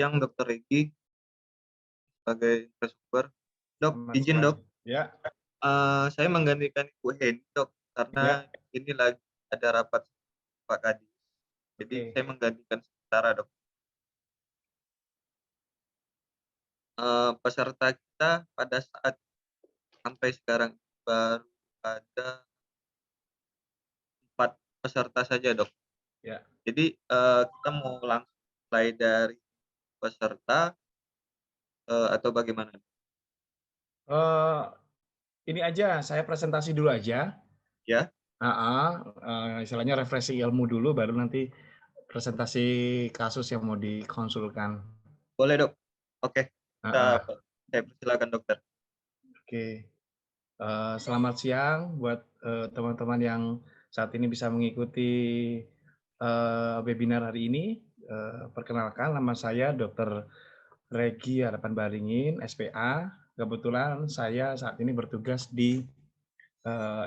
Siang Dokter Regi sebagai narasumber. Dok, Selamat izin siang. Dok, Ya, saya menggantikan Ibu Heni Dok, ya, karena ini lagi ada rapat Pak Kadis, jadi oke. saya menggantikan sementara Dok. Peserta kita pada saat sampai sekarang baru ada 4 peserta saja Dok. Ya. Jadi, kita mau langsung mulai dari peserta, atau bagaimana? Eh, ini aja, saya presentasi dulu aja. Ya? Heeh, istilahnya refreshing ilmu dulu, baru nanti presentasi kasus yang mau dikonsulkan. Boleh Dok. Oke, Heeh, saya persilakan Dokter. oke. Selamat siang buat teman-teman yang saat ini bisa mengikuti webinar hari ini. Perkenalkan, nama saya Dr. Regi Harapan Baringin, SPA. Kebetulan saya saat ini bertugas di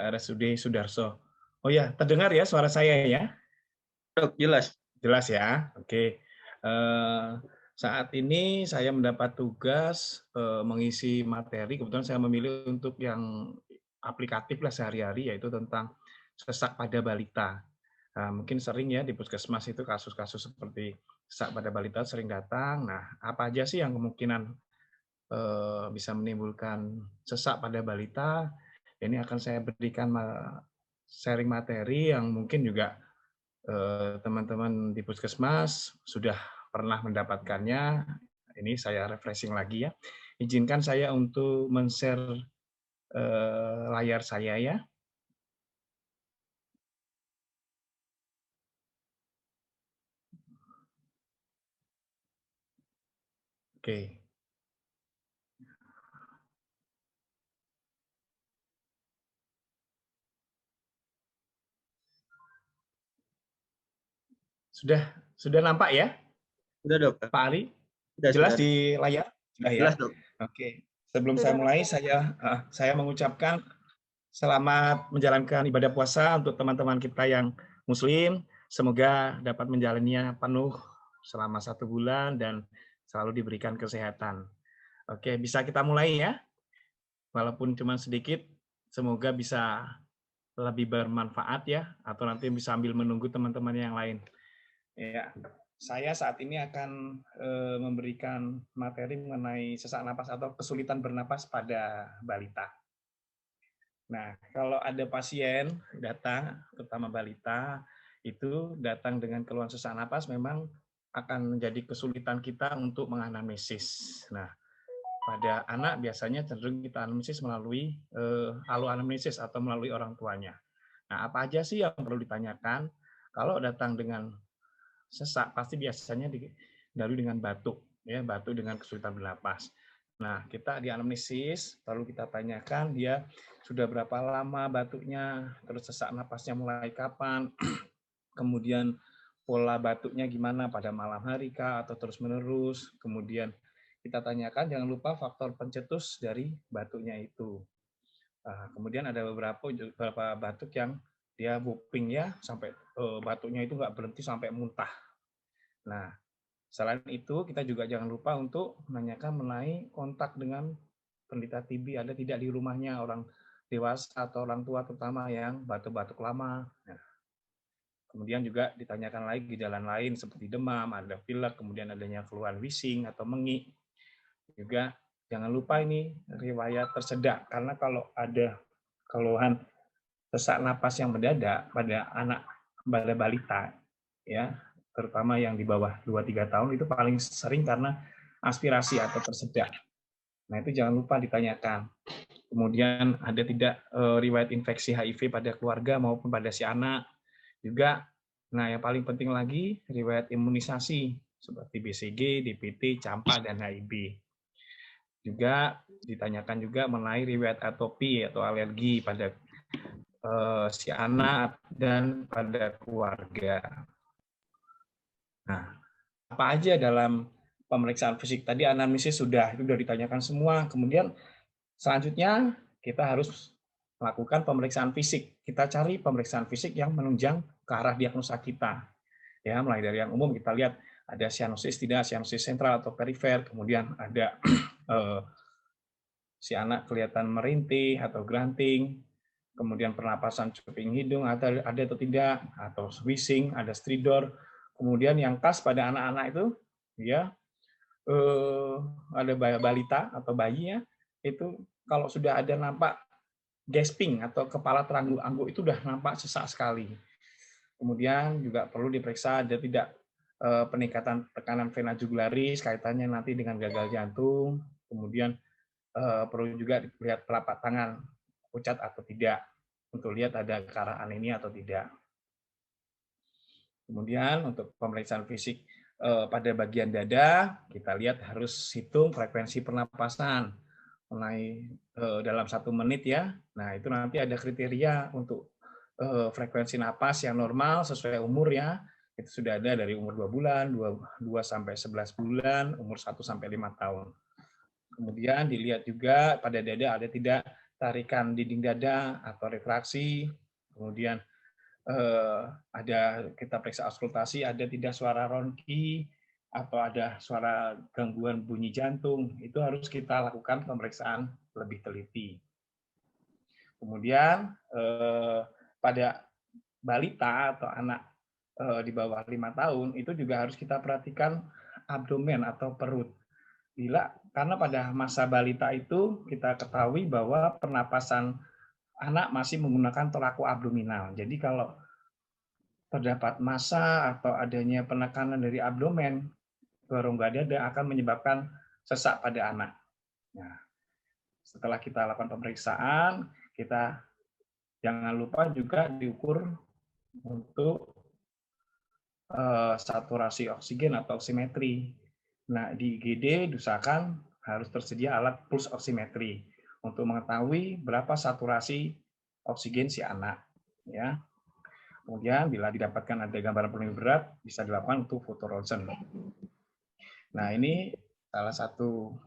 RSUD Sudarso. Oh ya, terdengar ya suara saya ya? Dok, jelas. Jelas ya? Oke. Eh, Saat ini saya mendapat tugas mengisi materi. Kebetulan saya memilih untuk yang aplikatif lah sehari-hari, yaitu tentang sesak pada balita. Nah, mungkin sering ya di puskesmas itu kasus-kasus seperti sesak pada balita sering datang. Nah, apa aja sih yang kemungkinan bisa menimbulkan sesak pada balita? Ini akan saya berikan sharing materi yang mungkin juga teman-teman di puskesmas sudah pernah mendapatkannya. Ini saya refreshing lagi ya. Izinkan saya untuk men-share layar saya ya. Oke. Sudah nampak ya, Sudah Dok? Pak Ali? Sudah. Jelas di layar? Sudah ya? Jelas Dok. Oke. Sebelum saya mulai, saya mengucapkan selamat menjalankan ibadah puasa untuk teman-teman kita yang Muslim. Semoga dapat menjalaninya penuh selama 1 bulan dan selalu diberikan kesehatan. Oke, bisa kita mulai ya? Walaupun cuma sedikit, semoga bisa lebih bermanfaat ya, atau nanti bisa sambil menunggu teman-teman yang lain. Ya, saya saat ini akan memberikan materi mengenai sesak napas atau kesulitan bernapas pada balita. Nah, kalau ada pasien datang, terutama balita, itu datang dengan keluhan sesak napas, memang akan menjadi kesulitan kita untuk menganamnesis. Nah, pada anak biasanya cenderung kita anamnesis melalui aloanamnesis atau melalui orang tuanya. Nah, apa aja sih yang perlu ditanyakan? Kalau datang dengan sesak, pasti biasanya didahului dengan batuk, ya, batuk dengan kesulitan bernapas. Nah, kita di anamnesis, lalu kita tanyakan dia sudah berapa lama batuknya, terus sesak napasnya mulai kapan, kemudian pola batuknya gimana, pada malam hari kah, atau terus-menerus, kemudian kita tanyakan jangan lupa faktor pencetus dari batuknya itu. Kemudian ada beberapa batuk yang dia whooping ya, sampai batuknya itu nggak berhenti sampai muntah. Nah, selain itu kita juga jangan lupa untuk menanyakan mengenai kontak dengan penderita TB ada tidak di rumahnya, orang dewasa atau orang tua terutama yang batuk-batuk lama. Nah, kemudian juga ditanyakan lagi gejala lain seperti demam, ada pilek, kemudian adanya keluhan bising atau mengik. Juga jangan lupa ini riwayat tersedak, karena kalau ada keluhan sesak napas yang mendadak pada anak, pada balita, ya, terutama yang di bawah 2-3 tahun itu paling sering karena aspirasi atau tersedak. Nah, itu jangan lupa ditanyakan. Kemudian ada tidak riwayat infeksi HIV pada keluarga maupun pada si anak. Juga, nah yang paling penting lagi, riwayat imunisasi seperti BCG, DPT, campak, dan HIV. Juga ditanyakan juga mengenai riwayat atopi atau alergi pada si anak dan pada keluarga. Nah, apa aja dalam pemeriksaan fisik tadi anamnesis itu sudah ditanyakan semua. Kemudian selanjutnya kita harus melakukan pemeriksaan fisik. Kita cari pemeriksaan fisik yang menunjang ke arah diagnosa kita. Ya, mulai dari yang umum kita lihat ada sianosis tidak, sianosis sentral atau perifer, kemudian ada si anak kelihatan merintih atau granting, kemudian pernapasan cuping hidung ada atau tidak, atau wheezing, ada stridor. Kemudian yang khas pada anak-anak itu, ya ada balita atau bayinya itu kalau sudah ada nampak gasping atau kepala terangguk-angguk itu udah nampak sesak sekali. Kemudian juga perlu diperiksa ada tidak peningkatan tekanan vena jugularis kaitannya nanti dengan gagal jantung. Kemudian perlu juga dilihat telapak tangan pucat atau tidak untuk lihat ada ke arah anemia atau tidak. Kemudian untuk pemeriksaan fisik pada bagian dada, kita lihat harus hitung frekuensi pernapasan mulai dalam 1 menit ya. Nah itu nanti ada kriteria untuk frekuensi napas yang normal sesuai umur ya. Itu sudah ada dari umur 2 bulan, 2 sampai 11 bulan, umur 1 sampai 5 tahun. Kemudian dilihat juga pada dada ada tidak tarikan dinding dada atau retraksi. Kemudian ada kita periksa auskultasi, ada tidak suara ronki atau ada suara gangguan bunyi jantung. Itu harus kita lakukan pemeriksaan lebih teliti. Kemudian pada balita atau anak di bawah 5 tahun itu juga harus kita perhatikan abdomen atau perut. Karena pada masa balita itu kita ketahui bahwa pernapasan anak masih menggunakan toraco abdominal. Jadi kalau terdapat massa atau adanya penekanan dari abdomen ke rongga dada akan menyebabkan sesak pada anak. Nah, setelah kita lakukan pemeriksaan, kita jangan lupa juga diukur untuk saturasi oksigen atau oksimetri. Nah, di IGD diusahakan harus tersedia alat pulse oximetry untuk mengetahui berapa saturasi oksigen si anak. Ya. Kemudian bila didapatkan ada gambaran penuh berat, bisa dilakukan untuk foto ronsen. Nah, ini salah satu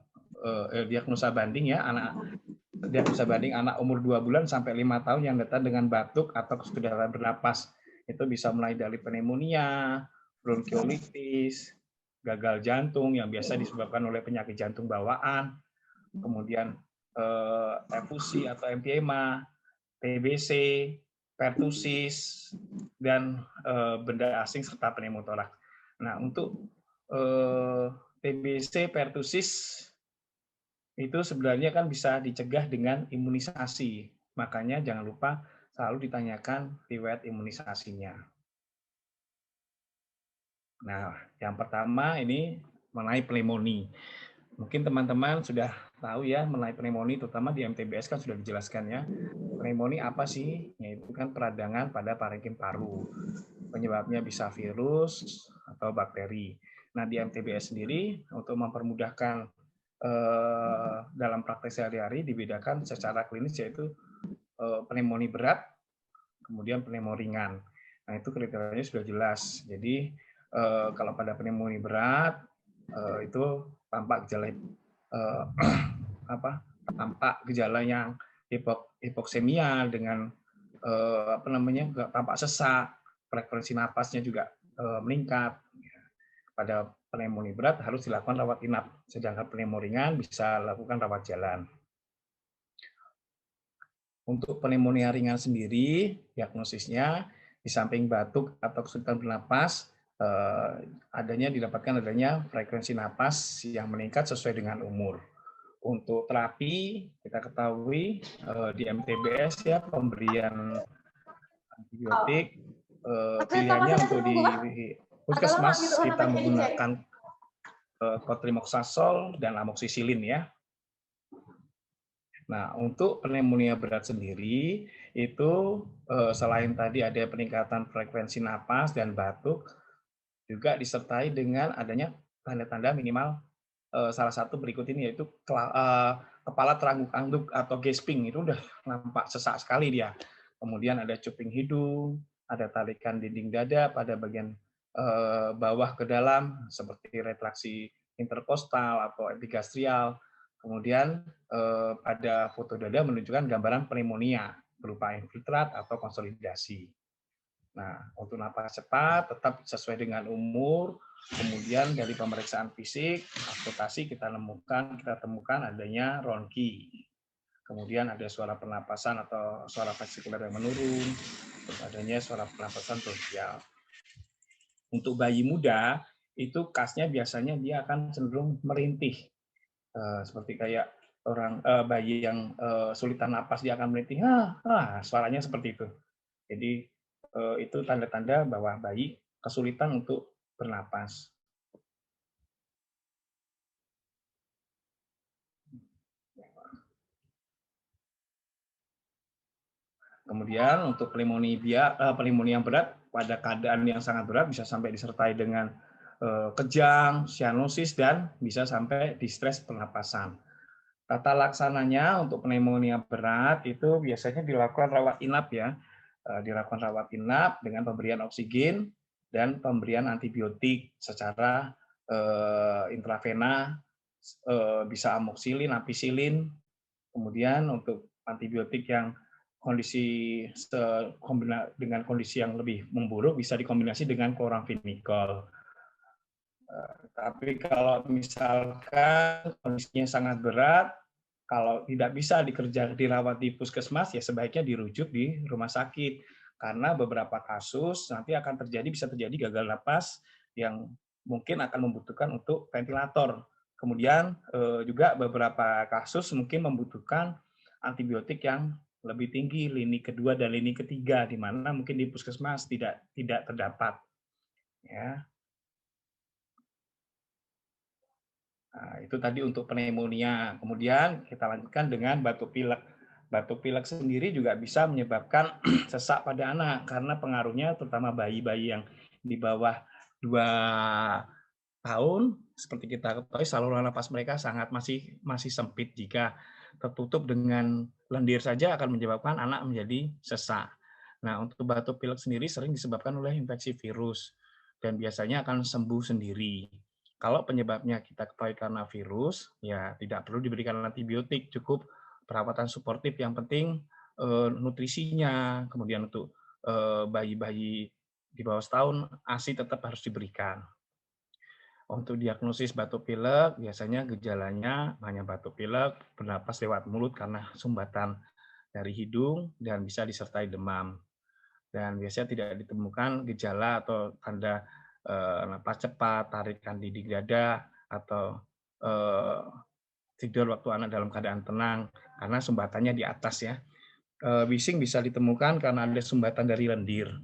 diagnosa banding ya, diagnosa banding anak umur 2 bulan sampai 5 tahun yang datang dengan batuk atau kesulitan bernapas. Itu bisa mulai dari pneumonia, bronkiolitis, gagal jantung yang biasa disebabkan oleh penyakit jantung bawaan, kemudian efusi atau emphysema, TBC, pertusis, dan benda asing serta pneumotoraks. Nah, untuk TBC, pertusis itu sebenarnya kan bisa dicegah dengan imunisasi. Makanya jangan lupa selalu ditanyakan riwayat imunisasinya. Nah, yang pertama ini mengenai pneumonia. Mungkin teman-teman sudah tahu ya mengenai pneumonia, terutama di MTBS kan sudah dijelaskan ya. Pneumonia apa sih? Yaitu kan peradangan pada parenkim paru. Penyebabnya bisa virus atau bakteri. Nah, di MTBS sendiri untuk mempermudahkan dalam praktek sehari-hari dibedakan secara klinis yaitu pneumonia berat, kemudian pneumonia ringan. Nah, itu kriterianya sudah jelas. Jadi kalau pada pneumonia berat itu tampak gejala tampak gejala yang hipoksemia dengan tampak sesak, frekuensi napasnya juga meningkat. Pada pneumonia berat harus dilakukan rawat inap, sedangkan pneumonia ringan bisa lakukan rawat jalan. Untuk pneumonia ringan sendiri, diagnosisnya di samping batuk atau kesulitan bernapas, didapatkan adanya frekuensi napas yang meningkat sesuai dengan umur. Untuk terapi, kita ketahui di MTBS ya pemberian antibiotik pilihannya untuk di puskesmas kita menggunakan cotrimoxazole dan amoxicillin ya. Nah, untuk pneumonia berat sendiri itu selain tadi ada peningkatan frekuensi napas dan batuk, juga disertai dengan adanya tanda-tanda minimal salah satu berikut ini yaitu kepala terangguk-angguk atau gasping itu udah nampak sesak sekali dia. Kemudian ada cuping hidung, ada tarikan dinding dada pada bagian bawah ke dalam seperti retraksi interkostal atau epigastrial. Kemudian pada foto dada menunjukkan gambaran pneumonia berupa infiltrat atau konsolidasi. Nah, untuk napas cepat tetap sesuai dengan umur, Kemudian dari pemeriksaan fisik, amputasi kita temukan adanya ronki. Kemudian ada suara pernapasan atau suara vesikuler yang menurun, terus adanya suara pernapasan bronkial. Untuk bayi muda, itu kasnya biasanya dia akan cenderung merintih. Seperti kayak bayi yang sulitan napas, dia akan merintih, suaranya seperti itu. Jadi itu tanda-tanda bahwa bayi kesulitan untuk bernapas. Kemudian untuk pneumonia yang berat, pada keadaan yang sangat berat bisa sampai disertai dengan kejang, sianosis, dan bisa sampai distres pernapasan. Tata laksananya untuk pneumonia berat itu biasanya dilakukan rawat inap ya, dilakukan rawat inap dengan pemberian oksigen dan pemberian antibiotik secara intravena, bisa amoxicillin, ampicillin. Kemudian untuk antibiotik yang dengan kondisi yang lebih memburuk bisa dikombinasi dengan chloramphenicol. Tapi kalau misalkan kondisinya sangat berat, kalau tidak bisa dirawat di puskesmas, ya sebaiknya dirujuk di rumah sakit. Karena beberapa kasus nanti bisa terjadi gagal napas yang mungkin akan membutuhkan untuk ventilator. Kemudian juga beberapa kasus mungkin membutuhkan antibiotik yang lebih tinggi, lini kedua dan lini ketiga, di mana mungkin di puskesmas tidak terdapat. Ya. Nah, itu tadi untuk pneumonia. Kemudian kita lanjutkan dengan batuk pilek. Batuk pilek sendiri juga bisa menyebabkan sesak pada anak karena pengaruhnya terutama bayi-bayi yang di bawah 2 tahun, seperti kita ketahui saluran napas mereka masih sempit. Jika tertutup dengan lendir saja akan menyebabkan anak menjadi sesak. Nah, untuk batuk pilek sendiri sering disebabkan oleh infeksi virus dan biasanya akan sembuh sendiri. Kalau penyebabnya kita ketahui karena virus, ya tidak perlu diberikan antibiotik, cukup perawatan suportif. Yang penting nutrisinya, kemudian untuk bayi-bayi di bawah setahun ASI tetap harus diberikan. Untuk diagnosis batuk pilek, biasanya gejalanya hanya batuk pilek, bernapas lewat mulut karena sumbatan dari hidung, dan bisa disertai demam. Dan biasanya tidak ditemukan gejala atau tanda napas cepat, tarikan di dada, atau tidur waktu anak dalam keadaan tenang, karena sumbatannya di atas ya. Bising bisa ditemukan karena ada sumbatan dari lendir.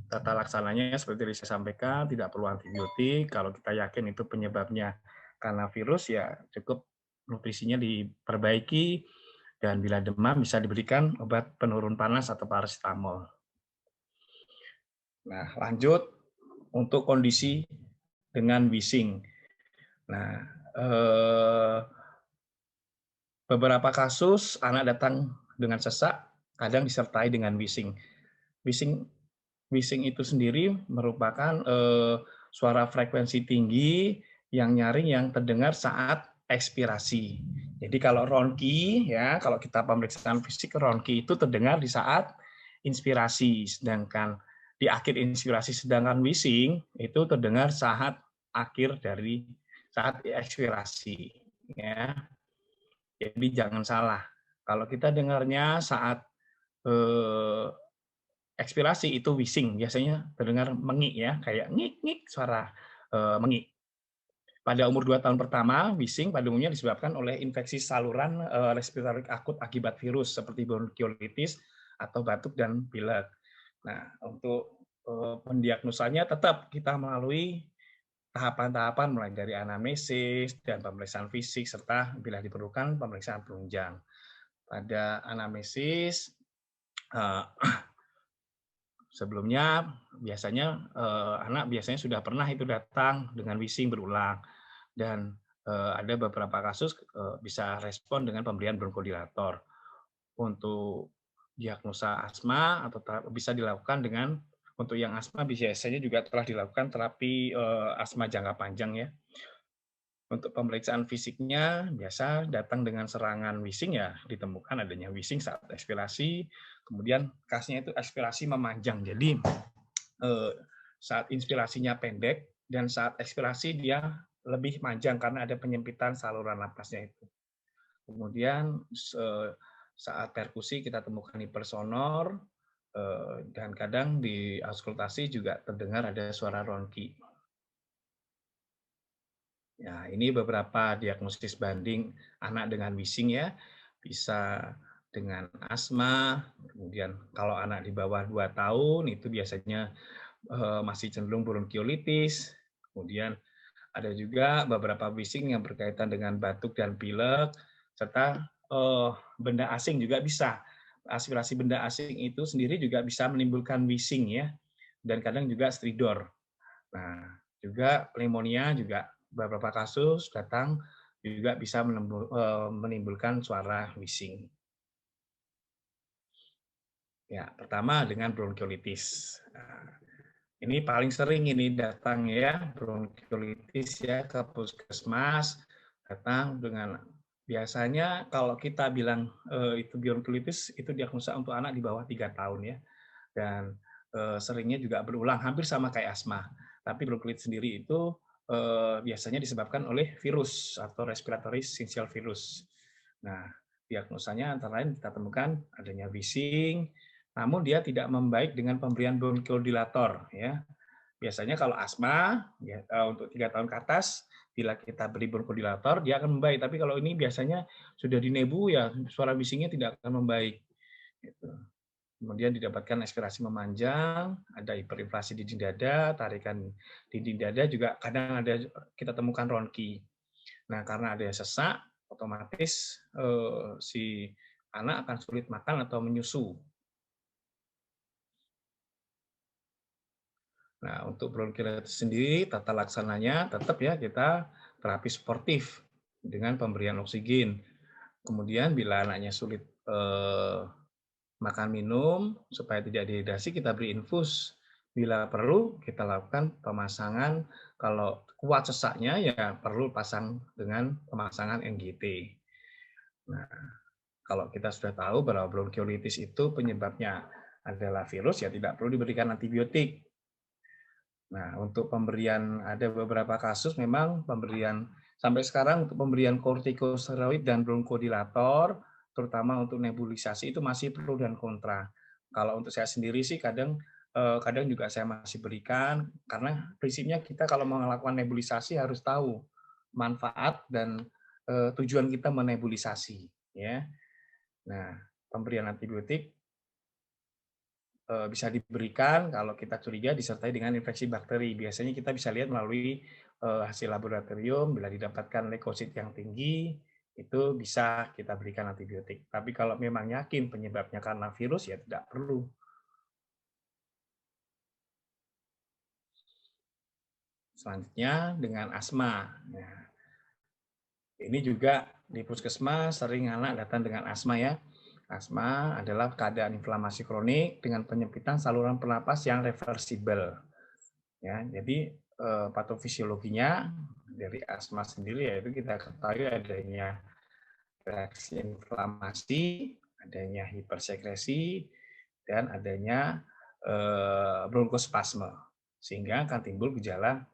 Tata laksananya seperti saya sampaikan, tidak perlu antibiotik. Kalau kita yakin itu penyebabnya karena virus, ya cukup nutrisinya diperbaiki, dan bila demam bisa diberikan obat penurun panas atau paracetamol. Nah, lanjut untuk kondisi dengan bising. Nah, beberapa kasus anak datang dengan sesak, kadang disertai dengan bising. Bising itu sendiri merupakan suara frekuensi tinggi yang nyaring yang terdengar saat ekspirasi. Jadi kalau ronki, ya kalau kita pemeriksaan fisik, ronki itu terdengar di saat inspirasi, sedangkan di akhir inspirasi, sedangkan bising itu terdengar saat akhir dari saat ekspirasi. Ya. Jadi jangan salah. Kalau kita dengarnya saat ekspirasi itu bising, biasanya terdengar mengik ya, kayak ngik-ngik suara mengik. Pada umur 2 tahun pertama, bising pada umumnya disebabkan oleh infeksi saluran respiratorik akut akibat virus seperti bronkiolitis atau batuk dan pilek. Nah, untuk pendiagnosanya tetap kita melalui tahapan-tahapan mulai dari anamnesis dan pemeriksaan fisik serta bila diperlukan pemeriksaan penunjang. Pada anamnesis sebelumnya biasanya anak biasanya sudah pernah itu datang dengan bising berulang, dan ada beberapa kasus bisa respon dengan pemberian bronkodilator. Untuk diagnosa asma atau bisa dilakukan dengan untuk yang asma biasanya juga telah dilakukan terapi asma jangka panjang ya. Untuk pemeriksaan fisiknya biasa datang dengan serangan wheezing, ya ditemukan adanya wheezing saat ekspirasi, kemudian kasnya itu ekspirasi memanjang. Jadi saat inspirasinya pendek dan saat ekspirasi dia lebih panjang karena ada penyempitan saluran napasnya itu. Kemudian saat perkusi kita temukan hipersonor, dan kadang di auskultasi juga terdengar ada suara ronki. Ya, ini beberapa diagnosis banding anak dengan Wishing ya. Bisa dengan asma, kemudian kalau anak di bawah 2 tahun itu biasanya masih cenderung bronkiolitis. Kemudian ada juga beberapa Wishing yang berkaitan dengan batuk dan pilek, serta benda asing juga bisa. Aspirasi benda asing itu sendiri juga bisa menimbulkan Wishing ya, dan kadang juga stridor. Nah, juga pneumonia juga beberapa kasus datang juga bisa menimbulkan suara Wishing. Ya, pertama dengan bronkiolitis. Nah, ini paling sering ini datang ya, bronkiolitis ya ke puskesmas, datang dengan biasanya kalau kita bilang itu bronkiolitis itu diagnosa untuk anak di bawah 3 tahun ya. Dan seringnya juga berulang hampir sama kayak asma. Tapi bronkiolitis sendiri itu biasanya disebabkan oleh virus atau respiratory syncytial virus. Nah, diagnosanya antara lain kita temukan adanya Wishing, namun dia tidak membaik dengan pemberian bronchodilator ya. Biasanya kalau asma ya, untuk 3 tahun ke atas bila kita beri bronchodilator dia akan membaik, tapi kalau ini biasanya sudah di nebu ya suara Wishing-nya tidak akan membaik gitu. Kemudian didapatkan ekspirasi memanjang, ada hiperinflasi dinding dada, tarikan dinding dada juga kadang ada kita temukan ronki. Nah, karena ada sesak, otomatis si anak akan sulit makan atau menyusu. Nah, untuk bronkiolitis sendiri, tata laksananya tetap ya kita terapi sportif dengan pemberian oksigen. Kemudian bila anaknya sulit makan minum supaya tidak dehidrasi kita beri infus. Bila perlu kita lakukan pemasangan, kalau kuat sesaknya ya perlu pasang dengan pemasangan NGT. Nah, kalau kita sudah tahu bahwa bronkiolitis itu penyebabnya adalah virus ya tidak perlu diberikan antibiotik. Nah, untuk pemberian ada beberapa kasus memang pemberian sampai sekarang untuk pemberian kortikosteroid dan bronkodilator terutama untuk nebulisasi itu masih pro dan kontra. Kalau untuk saya sendiri sih kadang juga saya masih berikan karena prinsipnya kita kalau mau melakukan nebulisasi harus tahu manfaat dan tujuan kita menebulisasi ya. Nah, pemberian antibiotik bisa diberikan kalau kita curiga disertai dengan infeksi bakteri. Biasanya kita bisa lihat melalui hasil laboratorium, bila didapatkan leukosit yang tinggi, itu bisa kita berikan antibiotik. Tapi kalau memang yakin penyebabnya karena virus, ya tidak perlu. Selanjutnya dengan asma. Nah, ini juga di puskesmas sering anak datang dengan asma ya. Asma adalah keadaan inflamasi kronik dengan penyempitan saluran pernapas yang reversibel. Ya, jadi patofisiologinya dari asma sendiri yaitu kita ketahui adanya reaksi inflamasi, adanya hipersekresi, dan adanya bronkospasme, sehingga akan timbul gejala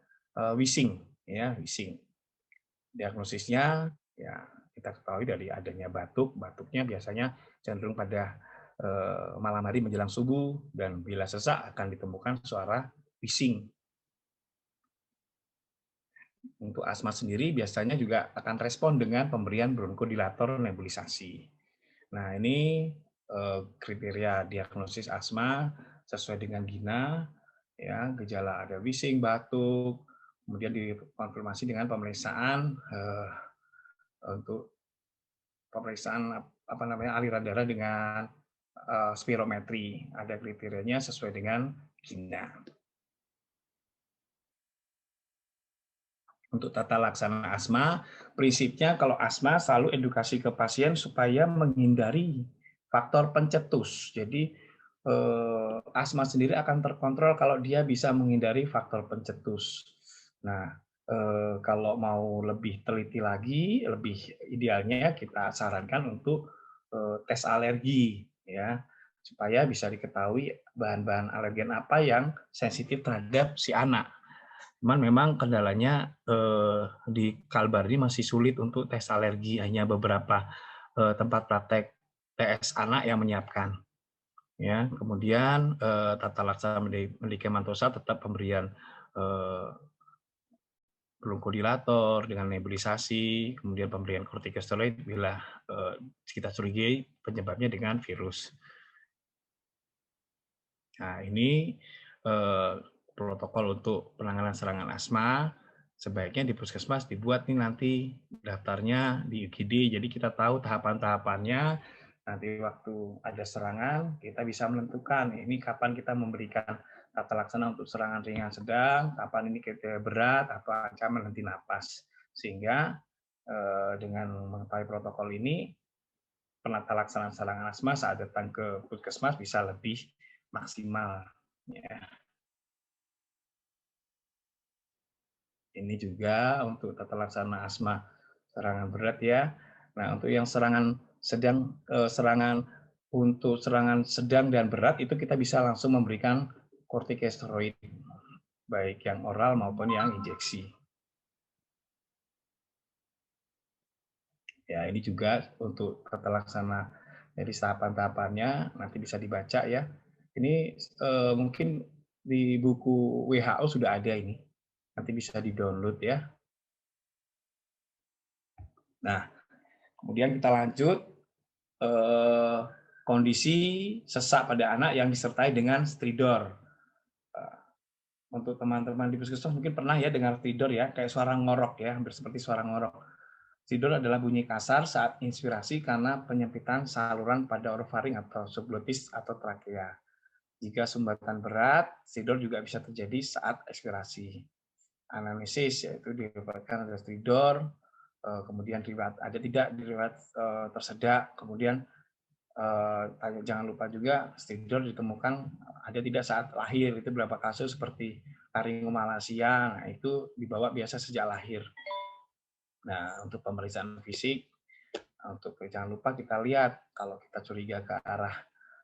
Wishing, ya Wishing. Diagnosisnya ya kita ketahui dari adanya batuk, batuknya biasanya cenderung pada malam hari menjelang subuh dan bila sesak akan ditemukan suara Wishing. Untuk asma sendiri biasanya juga akan respon dengan pemberian bronkodilator nebulisasi. Nah, ini kriteria diagnosis asma sesuai dengan GINA, ya, gejala ada Wishing, batuk, kemudian dikonfirmasi dengan pemeriksaan untuk pemeriksaan aliran darah dengan spirometri. Ada kriterianya sesuai dengan GINA. Untuk tata laksana asma, prinsipnya kalau asma selalu edukasi ke pasien supaya menghindari faktor pencetus. Jadi asma sendiri akan terkontrol kalau dia bisa menghindari faktor pencetus. Nah, kalau mau lebih teliti lagi, lebih idealnya kita sarankan untuk tes alergi, ya, supaya bisa diketahui bahan-bahan alergen apa yang sensitif terhadap si anak. Cuman memang kendalanya di Kalbar ini masih sulit untuk tes alergi, hanya beberapa tempat praktek TS anak yang menyiapkan. Ya, kemudian tata laksana medikamentosa tetap pemberian bronchodilator dengan nebulisasi, kemudian pemberian kortikosteroid bila kita curigai penyebabnya dengan virus. Nah, ini protokol untuk penanganan serangan asma. Sebaiknya di puskesmas dibuat nih nanti daftarnya di UGD, jadi kita tahu tahapan-tahapannya. Nanti waktu ada serangan, kita bisa menentukan ini kapan kita memberikan tata laksana untuk serangan ringan sedang, kapan ini kriteria berat atau ancaman henti napas. Sehingga dengan mengetahui protokol ini, penata laksanaan serangan asma saat datang ke puskesmas bisa lebih maksimal. Ya. Ini juga untuk tata laksana asma serangan berat ya. Nah, untuk yang serangan sedang, untuk serangan sedang dan berat itu kita bisa langsung memberikan kortikosteroid, baik yang oral maupun yang injeksi. Ya, ini juga untuk tata laksana dari tahapan-tahapannya nanti bisa dibaca ya. Ini mungkin di buku WHO sudah ada ini. Nanti bisa di-download ya. Nah, kemudian kita lanjut kondisi sesak pada anak yang disertai dengan stridor. Untuk teman-teman di puskesmas mungkin pernah ya dengar stridor ya, kayak suara ngorok ya, hampir seperti suara ngorok. Stridor adalah bunyi kasar saat inspirasi karena penyempitan saluran pada orofaring atau subglotis atau trakea. Jika sumbatan berat, stridor juga bisa terjadi saat ekspirasi. Anamnesis yaitu diriwayatkan ada stridor, kemudian riwayat ada tidak riwayat tersedak, kemudian jangan lupa juga stridor ditemukan ada tidak saat lahir, itu beberapa kasus seperti laringomalacia, nah itu dibawa biasa sejak lahir. Nah, untuk pemeriksaan fisik, untuk jangan lupa kita lihat kalau kita curiga ke arah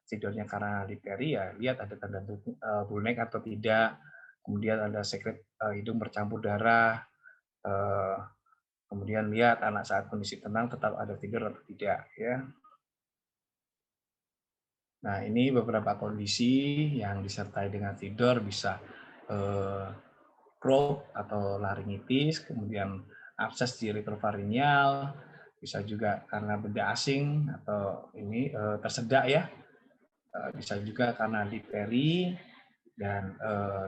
stridornya karena difteri, ya lihat ada tanda bullneck atau tidak, kemudian ada sekret hidung bercampur darah, kemudian lihat anak saat kondisi tenang tetap ada stridor atau tidak ya. Nah, ini beberapa kondisi yang disertai dengan stridor, bisa Crohn atau laringitis, kemudian abses di retrofaringeal, bisa juga karena benda asing atau ini tersedak ya, bisa juga karena difteri, dan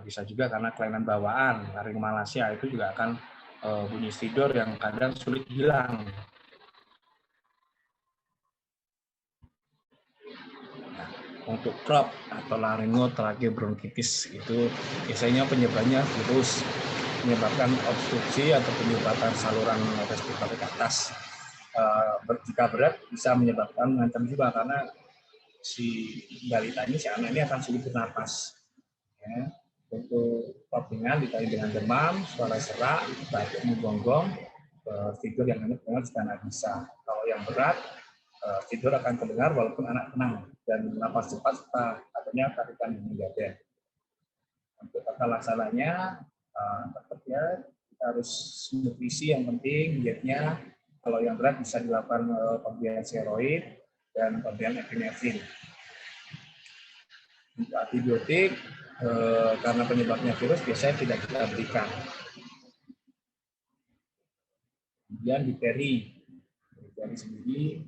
bisa juga karena kelainan bawaan, laringomalacia itu juga akan bunyi stridor yang kadang sulit hilang. Untuk CROP atau laryngotracheobronchitis itu biasanya penyebabnya virus, menyebabkan obstruksi atau penyumbatan saluran respirasi ke atas. Jika berat bisa menyebabkan mengancam juga karena si balita ini, si anak ini akan sulit bernapas. Ya. Untuk CROP ringan ditandai dengan demam, suara serak, batuk menggonggong, tidur yang enak banget karena bisa. Kalau yang berat, tidur akan terdengar walaupun anak tenang dan napas cepat serta adanya tarikan di dada. Untuk tata laksananya tetap ya kita harus nutrisi yang penting, dietnya kalau yang berat bisa dilakukan pemberian steroid dan pemberian epinefrin. Untuk antibiotik karena penyebabnya virus biasanya tidak kita berikan. Kemudian difteri sendiri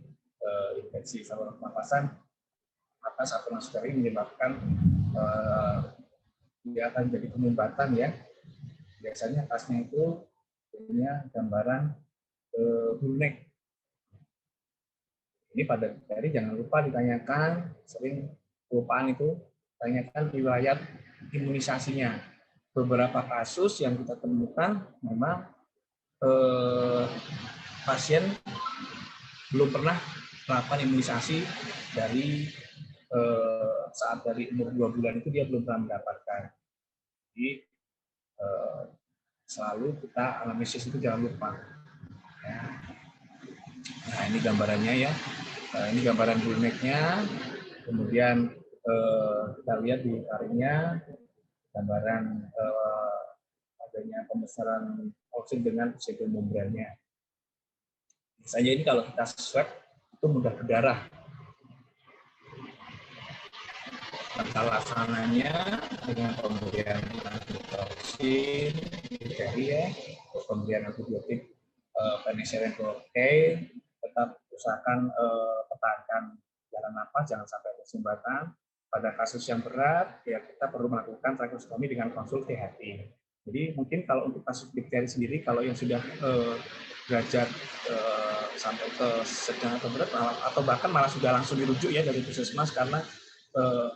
infeksi saluran pernapasan atas atau nasofaring menyebabkan dia akan jadi penyumbatan ya. Biasanya atasnya itu punya gambaran bullneck. Ini pada difteri jangan lupa ditanyakan, sering kelupaan itu, tanyakan riwayat imunisasinya. Beberapa kasus yang kita temukan memang pasien belum pernah melakukan imunisasi dari saat dari umur 2 bulan itu dia belum pernah mendapatkan. Jadi selalu kita anamnesis itu jangan lupa. Ya. Nah, ini gambarannya ya. Ini gambaran bullneck-nya. Kemudian kita lihat di taringnya gambaran adanya pembesaran oksin dengan pseudomembrannya. Misalnya ini kalau kita swab itu mudah ke darah. Tata laksananya dengan pemberian antitoksin, difteri, pemberian antibiotik penicillin protein, tetap usahakan pertahankan jalan nafas, jangan sampai ada sumbatan. Pada kasus yang berat, ya kita perlu melakukan tracheostomi dengan konsul THT. Jadi mungkin kalau untuk kasus difteri sendiri, kalau yang sudah derajat sampai ke sedang atau berat, atau bahkan malah sudah langsung dirujuk ya dari puskesmas karena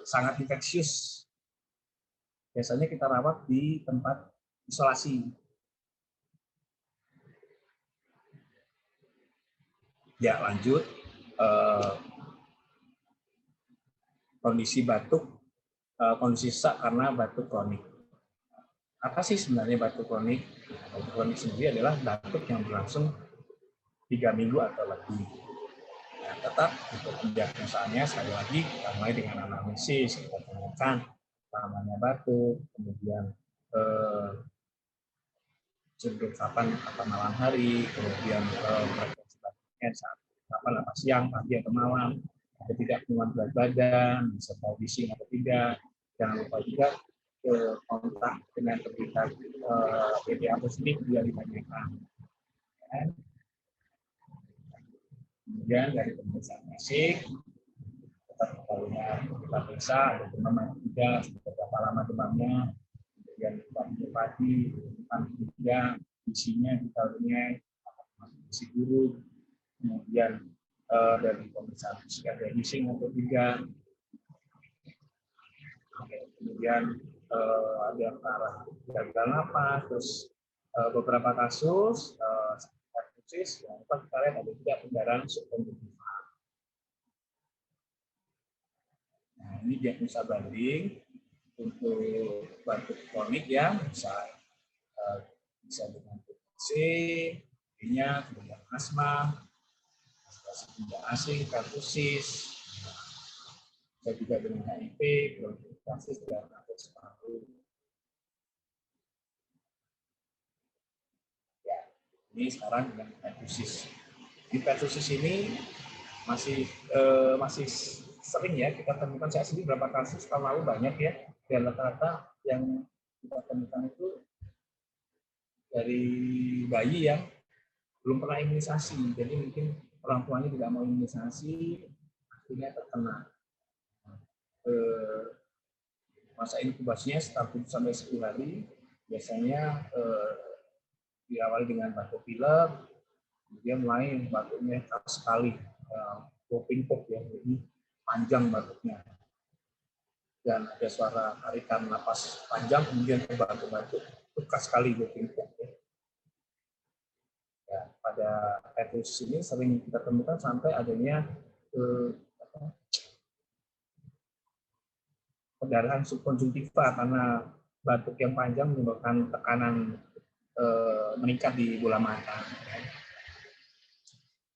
sangat infeksius. Biasanya kita rawat di tempat isolasi. Ya, lanjut. Kondisi batuk, kondisi sesak karena batuk kronik. Apa sih sebenarnya batuk kronik? Batuk kronik sendiri adalah batuk yang berlangsung 3 minggu atau lebih. Nah, tetap untuk pendiagnosanya sekali lagi kita mulai dengan anamnesis, kita tanyakan namanya batuk, kemudian cenderung kapan malam hari, kemudian frekuensi batuknya saat kapan apa siang, pagi atau malam, ada tidak keluhan berat badan, disertai bising atau tidak. Jangan lupa juga kontak dengan terlibat PDA positif juga ditanyakan. Kemudian dari pemeriksaan fisik, tetap kita periksa ada demam yang tidak, berapa lama demamnya, kemudian pagi, juga isinya kita lihat isi buruk, kemudian dari pemeriksaan fisik ada bising atau tidak, kemudian ada arah gagal napas, terus beberapa kasus yang kita lihat ada juga pendarahan subkonjungtiva. Nah, ini diagnosa banding untuk batuk kronik ya, bisa dengan TBC, nya kemudian asma, tidak asing, pertusis, bisa juga dengan HIV, bronkiolitis dan nafas paru. Ya, ini sekarang dengan pertusis. Di pertusis ini masih sering ya kita temukan. Saya sendiri beberapa kasus tahun lalu banyak ya, dan rata-rata yang kita temukan itu dari bayi yang belum pernah imunisasi, jadi mungkin orang tuanya tidak mau imunisasi, akhirnya terkena. Masa inkubasinya sekitar 7 sampai 10 hari, biasanya diawali dengan batuk pilek, kemudian mulai batuknya keras sekali, whooping cough ya, jadi panjang batuknya, dan ada suara tarikan napas panjang, kemudian batuk-batuk, keras sekali whooping cough. Ya, pada etis ini sering kita temukan sampai adanya pendarahan subkonjungtiva karena batuk yang panjang menyebabkan tekanan meningkat di bola mata.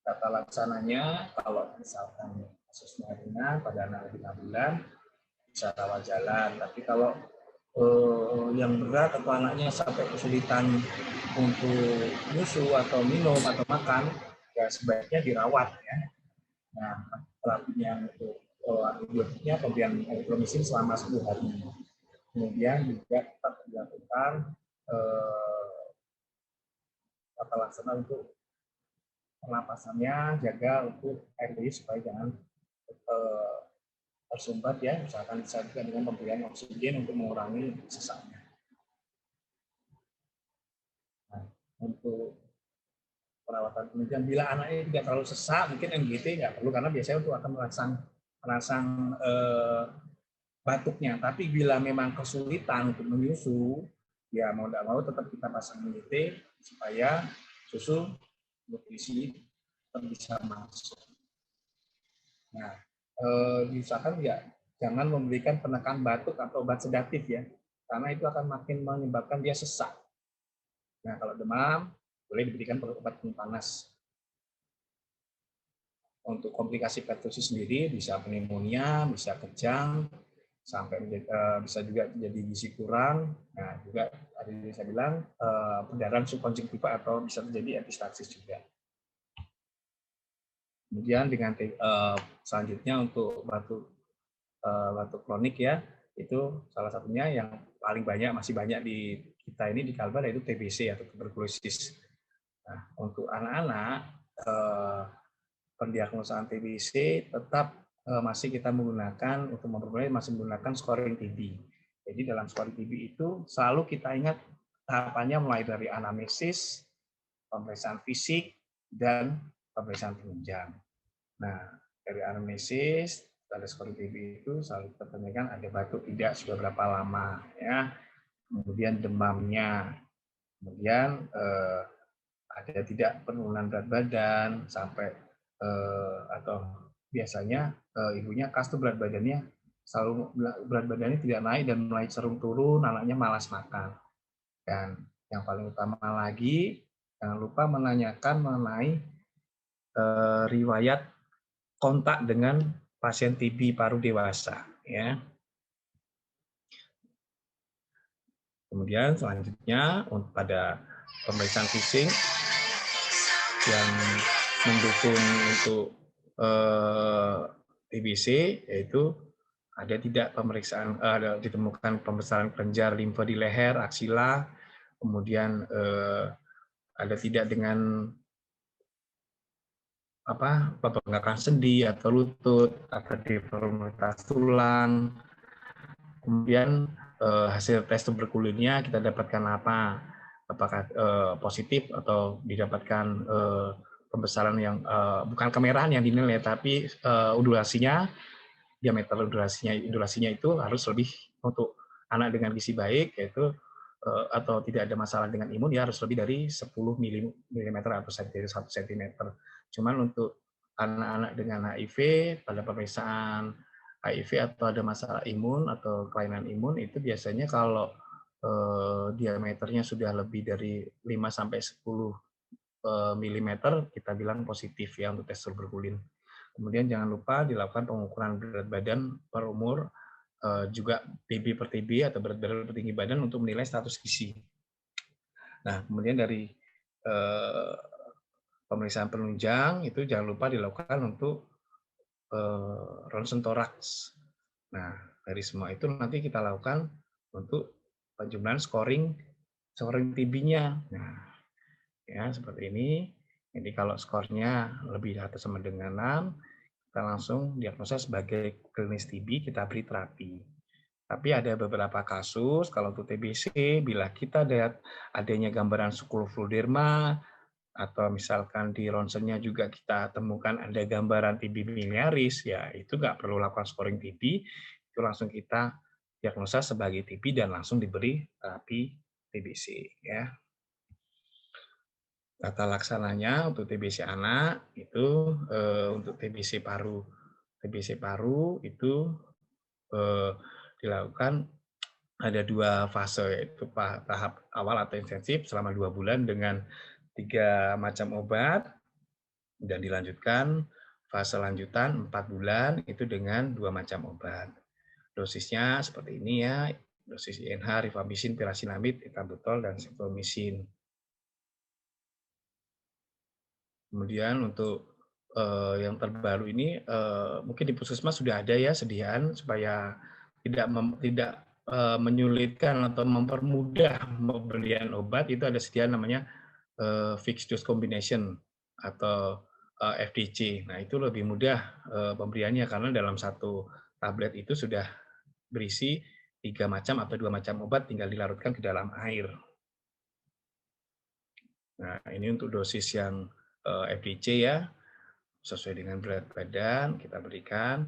Tata laksananya kalau misalkan kasusnya ringan pada anak 5 bulan bisa rawat jalan, tapi kalau yang berat atau anaknya sampai kesulitan untuk nyusu atau minum atau makan, ya sebaiknya dirawat ya. Nah, terapinya untuk antibiotiknya pemberian erythromycin selama 10 hari. Kemudian juga tetap dilakukan tata laksana untuk pernapasannya, jaga untuk airway supaya jangan tersumbat ya, misalkan bisa juga dengan pemberian oksigen untuk mengurangi sesaknya. Nah, untuk perawatan penunjang bila anaknya tidak terlalu sesak, mungkin MGT nggak perlu karena biasanya untuk akan merangsang batuknya. Tapi bila memang kesulitan untuk menyusu, ya mau tidak mau tetap kita pasang MGT supaya susu nutrisi bisa masuk. Nah, diusahakan ya jangan memberikan penekan batuk atau obat sedatif ya, karena itu akan makin menyebabkan dia sesak. Nah, kalau demam boleh diberikan obat panas. untuk komplikasi pertusis sendiri bisa pneumonia, bisa kejang, sampai bisa juga jadi gizi kurang. Nah, juga tadi saya bilang perdarahan subkonjungtiva atau bisa terjadi epistaxis juga. Kemudian dengan selanjutnya untuk batuk kronik ya, itu salah satunya yang paling banyak, masih banyak di kita ini di Kalbar, yaitu TBC atau tuberkulosis. Nah, untuk anak-anak pendiagnosaan TBC tetap masih kita menggunakan, untuk memperoleh masih menggunakan scoring TB. Jadi dalam scoring TB itu selalu kita ingat tahapannya mulai dari anamnesis, pemeriksaan fisik, dan pemeriksaan penunjang. Nah, dari anamnesis, dari scoring TB itu selalu kita tanyakan ada batuk tidak, sudah berapa lama, ya. Kemudian demamnya, kemudian ada tidak penurunan berat badan sampai atau biasanya ibunya kas tuh berat badannya selalu tidak naik dan mulai cenderung turun, anaknya malas makan. Dan yang paling utama lagi, jangan lupa menanyakan mengenai riwayat kontak dengan pasien TB paru dewasa, ya. Kemudian selanjutnya pada pemeriksaan fisik yang mendukung untuk TBC, yaitu ada tidak pemeriksaan, ada ditemukan pembesaran kelenjar limfa di leher, aksila, kemudian ada tidak dengan pembengkakan sendi atau lutut, atau deformitas tulang. Kemudian hasil tes tuberkulinnya kita dapatkan apa? Apakah positif atau didapatkan pembesaran yang bukan kemerahan yang dinilai, tapi udulasinya, diameter udulasinya itu harus lebih untuk anak dengan gizi baik, yaitu atau tidak ada masalah dengan imun, ya harus lebih dari 10 mm atau dari 1 cm. Cuman untuk anak-anak dengan HIV, pada pemeriksaan HIV atau ada masalah imun atau kelainan imun, itu biasanya kalau diameternya sudah lebih dari 5 sampai 10 mm, kita bilang positif ya untuk tes tuberkulin. Kemudian jangan lupa dilakukan pengukuran berat badan per umur, juga TB per TB atau berat badan per tinggi badan untuk menilai status gizi. Nah, kemudian dari pemeriksaan penunjang itu jangan lupa dilakukan untuk ronsen toraks. Nah, dari semua itu nanti kita lakukan untuk penjumlahan scoring TB-nya. Nah, ya seperti ini. Jadi kalau skornya lebih atau sama dengan 6, kita langsung diagnosa sebagai klinis TB, kita beri terapi. Tapi ada beberapa kasus, kalau untuk TBC, bila kita lihat adanya gambaran subkulofluoderma, atau misalkan di ronsennya juga kita temukan ada gambaran TB miliaris, ya itu nggak perlu lakukan scoring TB, itu langsung kita diagnosa sebagai TB dan langsung diberi terapi TBC. Ya. Tata laksananya untuk TBC anak itu untuk TBC paru itu dilakukan ada 2 fase, yaitu tahap awal atau intensif selama 2 bulan dengan 3 macam obat, dan dilanjutkan fase lanjutan 4 bulan itu dengan 2 macam obat. Dosisnya seperti ini ya, dosis INH, rifampicin, pirasinamid, ethambutol, dan ceftriaxone. Kemudian untuk yang terbaru ini mungkin di puskesmas sudah ada ya sediaan supaya tidak menyulitkan atau mempermudah pemberian obat, itu ada sediaan namanya fixed dose combination atau FDC. Nah, itu lebih mudah pemberiannya karena dalam satu tablet itu sudah berisi 3 macam atau 2 macam obat, tinggal dilarutkan ke dalam air. Nah, ini untuk dosis yang FDC ya, sesuai dengan berat badan kita berikan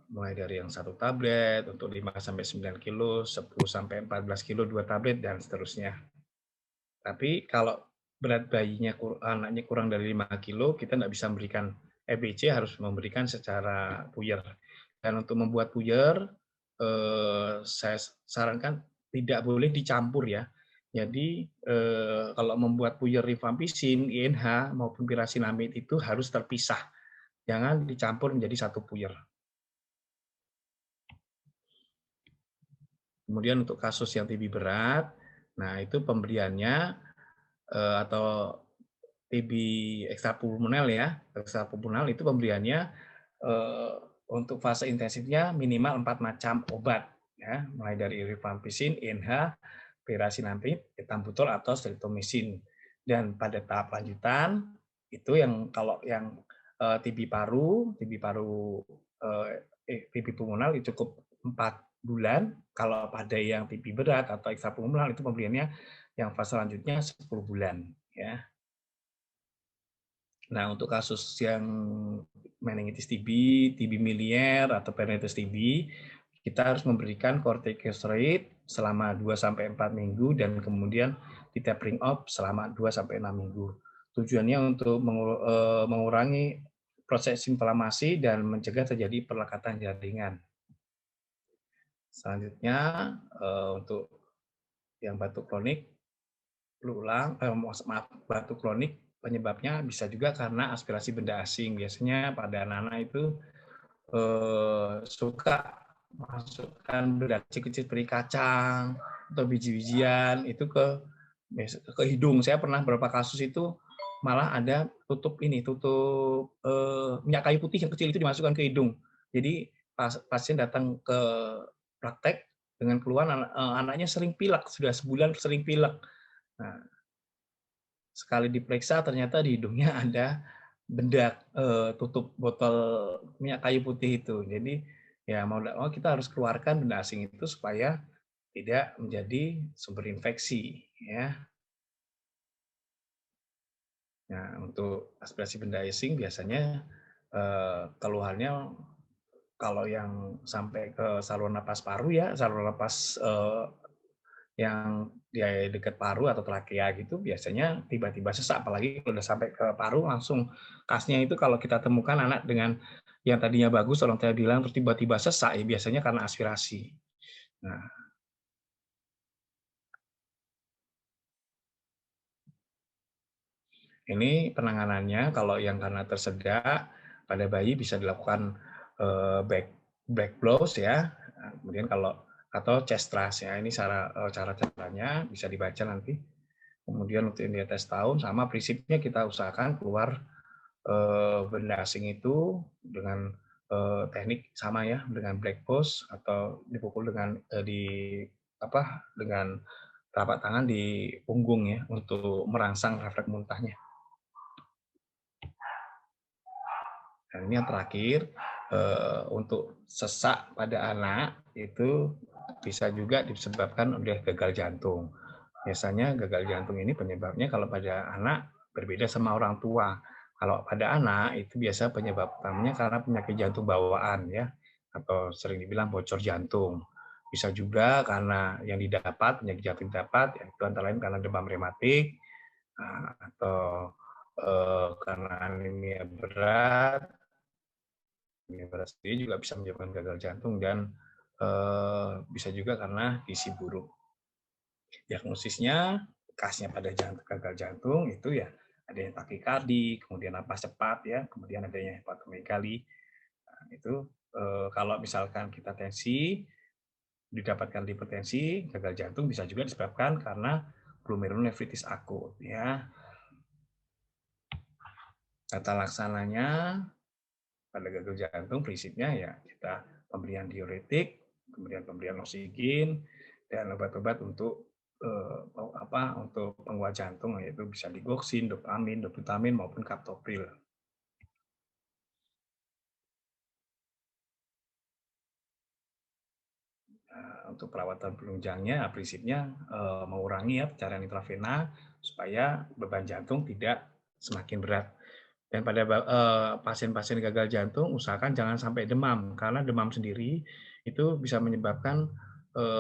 mulai dari yang 1 tablet untuk 5 sampai 9 kilo, 10 sampai 14 kilo 2 tablet, dan seterusnya. Tapi kalau berat bayinya anaknya kurang dari 5 kilo, kita tidak bisa memberikan FDC, harus memberikan secara puyer. Dan untuk membuat puyer, saya sarankan tidak boleh dicampur ya. Jadi kalau membuat puyer rifampicin, INH maupun pirasinamid itu harus terpisah, jangan dicampur menjadi satu puyer. Kemudian untuk kasus yang TB berat, nah itu pemberiannya atau TB ekstrapulmonal ya, ekstrapulmonal itu pemberiannya untuk fase intensifnya minimal 4 macam obat ya, mulai dari rifampicin, INH, pirasinamid, ethambutol atau streptomycin. Dan pada tahap lanjutan itu yang kalau yang TB paru TB pulmonal itu cukup 4 bulan. Kalau pada yang TB berat atau ekstrapulmonal itu pemberiannya yang fase selanjutnya 10 bulan ya. Nah, untuk kasus yang meningitis TB, TB miliar atau peritonitis TB, kita harus memberikan kortikosteroid selama 2-4 minggu dan kemudian di tapering off selama 2-6 minggu. Tujuannya untuk mengurangi proses inflamasi dan mencegah terjadi perlekatan jaringan. Selanjutnya untuk yang batuk kronik, batuk kronik penyebabnya bisa juga karena aspirasi benda asing. Biasanya pada anak-anak itu suka masukkan benda kecil-kecil seperti kacang atau biji-bijian itu ke hidung. Saya pernah beberapa kasus itu malah ada tutup minyak kayu putih yang kecil itu dimasukkan ke hidung. Jadi pasien datang ke praktek dengan keluhan anaknya sering pilek, sudah sebulan sering pilek. Nah, sekali diperiksa ternyata di hidungnya ada benda tutup botol minyak kayu putih itu. Jadi ya mau tidak mau kita harus keluarkan benda asing itu supaya tidak menjadi sumber infeksi ya. Nah, untuk aspirasi benda asing biasanya keluhannya kalau yang sampai ke saluran napas paru ya, saluran napas yang di dekat paru atau trakea gitu biasanya tiba-tiba sesak, apalagi kalau udah sampai ke paru langsung kasnya itu kalau kita temukan anak dengan yang tadinya bagus orang tua bilang terus tiba-tiba sesak ya biasanya karena aspirasi. Nah, ini penanganannya kalau yang karena tersedak pada bayi bisa dilakukan back blows ya. Nah, kemudian kalau atau chest thrust ya ini cara-caranya bisa dibaca nanti. Kemudian untuk yang di atas tahun sama prinsipnya kita usahakan keluar benda asing itu dengan teknik sama ya dengan black pose atau dipukul dengan dengan telapak tangan di punggung ya untuk merangsang refleks muntahnya. Dan ini yang terakhir untuk sesak pada anak itu bisa juga disebabkan oleh gagal jantung. Biasanya gagal jantung ini penyebabnya kalau pada anak berbeda sama orang tua. Kalau pada anak itu biasa penyebab utamanya karena penyakit jantung bawaan ya atau sering dibilang bocor jantung. Bisa juga karena yang didapat penyakit jantung didapat yaitu antara lain karena demam rematik atau karena anemia berat. Anemia berat sendiri juga bisa menyebabkan gagal jantung dan bisa juga karena gizi buruk. Diagnosisnya khasnya pada gagal jantung itu ya ada yang takikardi, kemudian napas cepat ya, kemudian adanya hepatomegali. Nah, itu kalau misalkan kita tensi didapatkan hipertensi, gagal jantung bisa juga disebabkan karena glomerulonefritis akut ya. Tata laksananya pada gagal jantung prinsipnya ya kita pemberian diuretik, kemudian pemberian oksigen dan obat-obat untuk untuk penguat jantung yaitu bisa digoxin, dopamin, doputamin maupun captopril. Untuk perawatan penunjangnya prinsipnya mengurangi ya pencarian intravena supaya beban jantung tidak semakin berat. Dan pada pasien-pasien gagal jantung usahakan jangan sampai demam karena demam sendiri itu bisa menyebabkan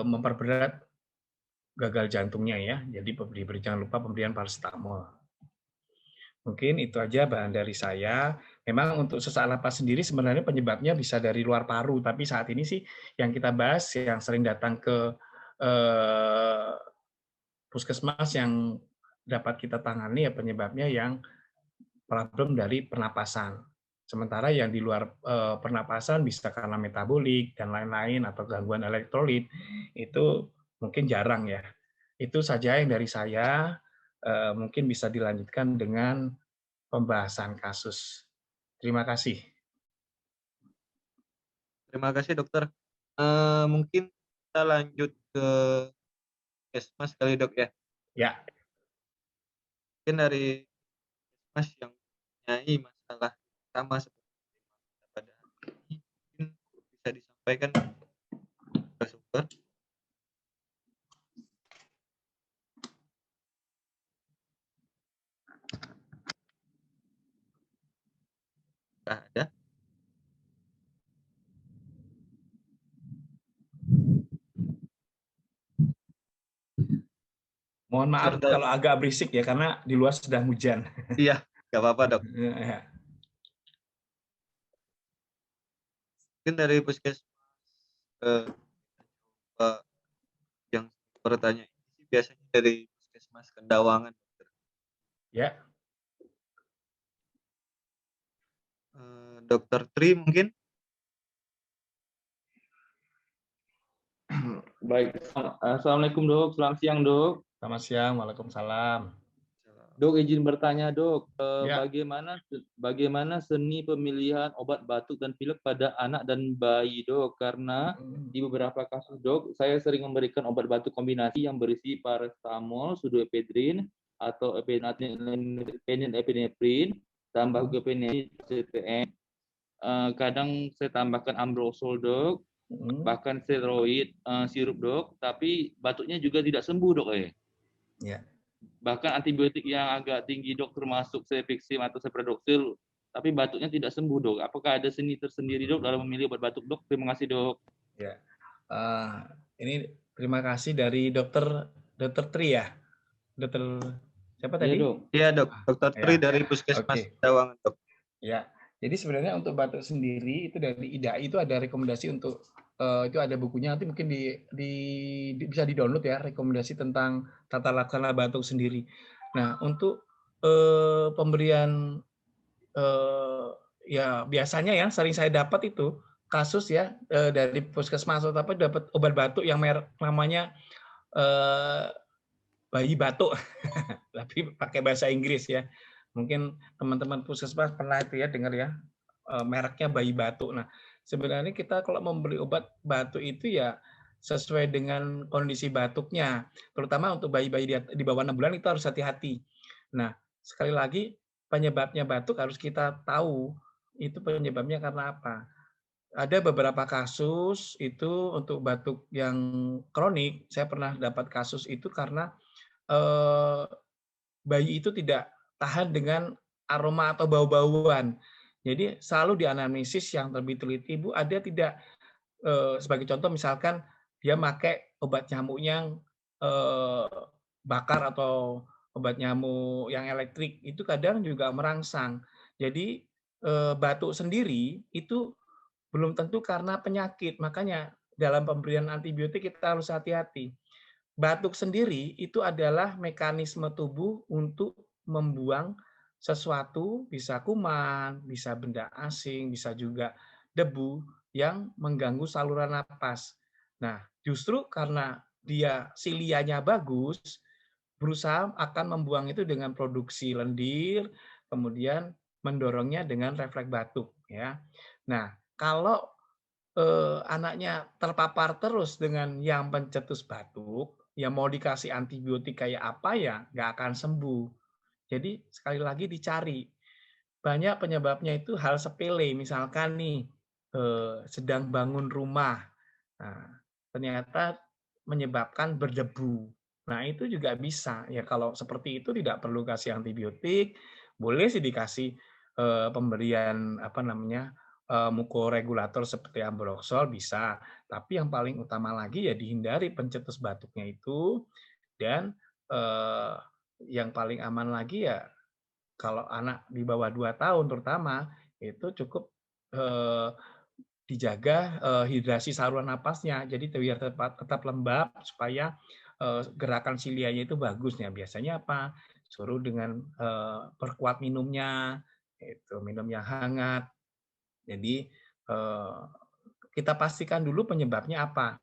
memperberat gagal jantungnya ya. Jadi jangan lupa pemberian paracetamol. Mungkin itu aja bahan dari saya. Memang untuk sesak napas sendiri sebenarnya penyebabnya bisa dari luar paru, tapi saat ini sih yang kita bahas yang sering datang ke puskesmas yang dapat kita tangani ya penyebabnya yang problem dari pernapasan. Sementara yang di luar pernapasan bisa karena metabolik dan lain-lain atau gangguan elektrolit itu mungkin jarang ya. Itu saja yang dari saya. Mungkin bisa dilanjutkan dengan pembahasan kasus. Terima kasih. Terima kasih dokter. Mungkin kita lanjut ke Puskesmas kali Dok ya. Ya, Mungkin dari Mas yang mempunyai masalah sama seperti kita pada hari ini, mungkin bisa disampaikan ke sumber. Nggak ada. mohon maaf Serta kalau agak berisik ya karena di luar sedang hujan. iya, nggak apa-apa Dok. Ya. Mungkin dari Puskesmas Pak yang bertanya ini sih biasanya dari Puskesmas Kendawangan dokter. Ya, Dokter Tri mungkin. Baik, Assalamualaikum dok, selamat siang dok. selamat siang. Waalaikumsalam. Dok izin bertanya dok, Ya. bagaimana seni pemilihan obat batuk dan pilek pada anak dan bayi dok? Karena di beberapa kasus dok, saya sering memberikan obat batuk kombinasi yang berisi paracetamol, pseudoephedrine, atau epinephrine, tambah guaifenesin, CTM. Kadang saya tambahkan ambrosol dok, bahkan steroid sirup dok, tapi batuknya juga tidak sembuh dok Ya. Bahkan antibiotik yang agak tinggi dok termasuk cefixime atau cephalosporin, tapi batuknya tidak sembuh dok. Apakah ada seni tersendiri dok dalam memilih obat batuk dok? Terima kasih dok. Ya. Ini terima kasih dari dokter Tri ya. Dokter siapa tadi? Iya dok. Iya Dok, Dokter Tri Ya. dari Puskesmas Oke. Kendawangan Dok. Ya, jadi sebenarnya untuk batuk sendiri itu dari IDAI itu ada rekomendasi untuk itu ada bukunya nanti mungkin bisa di-download ya rekomendasi tentang tata laksana batuk sendiri. Nah, untuk pemberian ya biasanya yang sering saya dapat itu kasus ya dari puskesmas atau apa dapat obat batuk yang merek namanya bayi batuk, tapi pakai bahasa Inggris ya. Mungkin teman-teman puskesmas pernah itu ya dengar ya mereknya bayi batuk. Nah, sebenarnya kita kalau membeli obat batuk itu ya sesuai dengan kondisi batuknya. Terutama untuk bayi-bayi di bawah 6 bulan itu harus hati-hati. Nah, sekali lagi penyebabnya batuk harus kita tahu itu penyebabnya karena apa. Ada beberapa kasus itu untuk batuk yang kronik, saya pernah dapat kasus itu karena bayi itu tidak tahan dengan aroma atau bau-bauan. Jadi selalu dianamnesis yang lebih teliti, Bu, ada tidak sebagai contoh misalkan dia pakai obat nyamuk yang bakar atau obat nyamuk yang elektrik itu kadang juga merangsang. Jadi batuk sendiri itu belum tentu karena penyakit, makanya dalam pemberian antibiotik kita harus hati-hati. Batuk sendiri itu adalah mekanisme tubuh untuk membuang sesuatu, bisa kuman, bisa benda asing, bisa juga debu yang mengganggu saluran napas. Nah, justru karena dia silianya bagus, berusaha akan membuang itu dengan produksi lendir, kemudian mendorongnya dengan refleks batuk. Ya. Nah, kalau anaknya terpapar terus dengan yang pencetus batuk, ya mau dikasih antibiotik kayak apa ya nggak akan sembuh. Jadi sekali lagi dicari. Banyak penyebabnya itu hal sepele, misalkan nih sedang bangun rumah, nah, ternyata menyebabkan berdebu. Nah itu juga bisa ya kalau seperti itu tidak perlu kasih antibiotik, boleh sih dikasih pemberian apa namanya mukoregulator seperti ambroxol bisa, tapi yang paling utama lagi ya dihindari pencetus batuknya itu dan yang paling aman lagi ya kalau anak di bawah 2 tahun terutama, itu cukup dijaga hidrasi saluran napasnya. Jadi biar tetap lembab supaya gerakan silianya itu bagus. Ya, biasanya apa? Suruh dengan perkuat minumnya, itu minum yang hangat. Jadi kita pastikan dulu penyebabnya apa.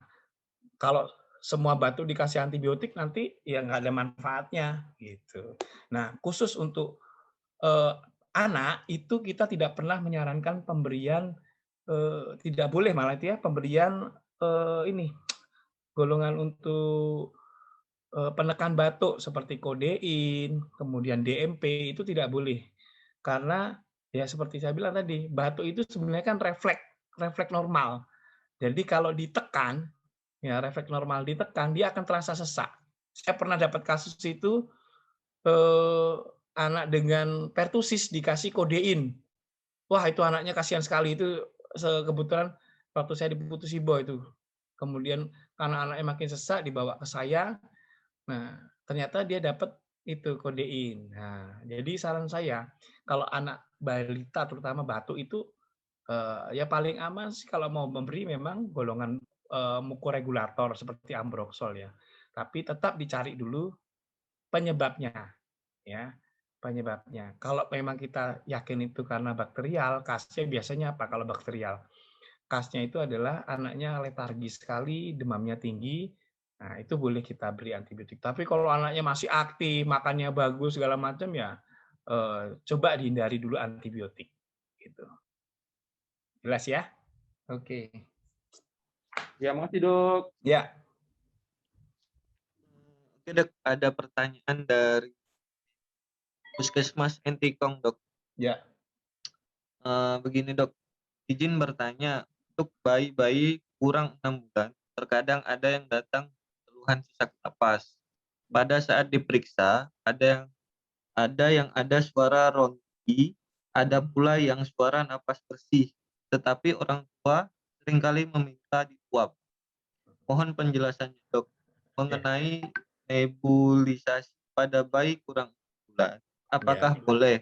Kalau semua batuk dikasih antibiotik nanti ya nggak ada manfaatnya gitu. Nah, khusus untuk anak itu kita tidak pernah menyarankan pemberian tidak boleh malah itu ya pemberian ini golongan untuk penekan batuk seperti kodein, kemudian DMP itu tidak boleh. Karena ya seperti saya bilang tadi, batuk itu sebenarnya kan refleks normal. Jadi kalau ditekan, ya refleks normal ditekan, dia akan terasa sesak. Saya pernah dapat kasus itu eh, anak dengan pertusis dikasih kodein. Wah itu anaknya kasihan sekali itu kebetulan waktu saya diputus ibu itu. Kemudian karena anaknya makin sesak dibawa ke saya. Nah ternyata dia dapat itu kodein. Nah jadi saran saya kalau anak balita terutama batuk itu ya paling aman sih kalau mau memberi memang golongan mukoregulator seperti Ambroxol ya. Tapi tetap dicari dulu penyebabnya ya, penyebabnya. Kalau memang kita yakin itu karena bakterial, khasnya biasanya apa kalau bakterial? Khasnya itu adalah anaknya letargis sekali, demamnya tinggi. Nah, itu boleh kita beri antibiotik. Tapi kalau anaknya masih aktif, makannya bagus segala macam ya coba dihindari dulu antibiotik gitu. Jelas ya? Oke. Ya, makasih dok. Ya, Oke dok, ada pertanyaan dari Puskesmas Entikong dok. ya. Begini dok, izin bertanya, untuk bayi-bayi kurang 6 bulan, terkadang ada yang datang keluhan sesak napas. Pada saat diperiksa, ada yang suara ronti, ada pula yang suara napas bersih, tetapi orang tua seringkali meminta disuap. Mohon penjelasannya dok, Ya, mengenai nebulisasi pada bayi kurang 6 bulan. ya. Apakah boleh?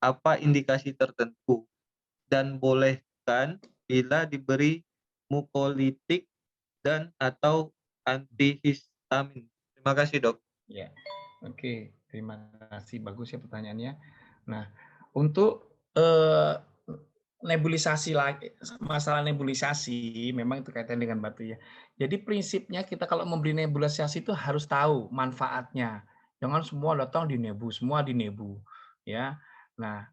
Apa indikasi tertentu? Dan bolehkan bila diberi mukolitik dan atau antihistamin? Terima kasih dok. Ya, oke. Terima kasih. Bagus ya pertanyaannya. Nah, untuk nebulisasi lagi, masalah nebulisasi memang itu kaitan dengan batu ya. Jadi prinsipnya kita kalau memberi nebulisasi itu harus tahu manfaatnya. Jangan semua datang di nebu, semua di nebu, ya. Nah,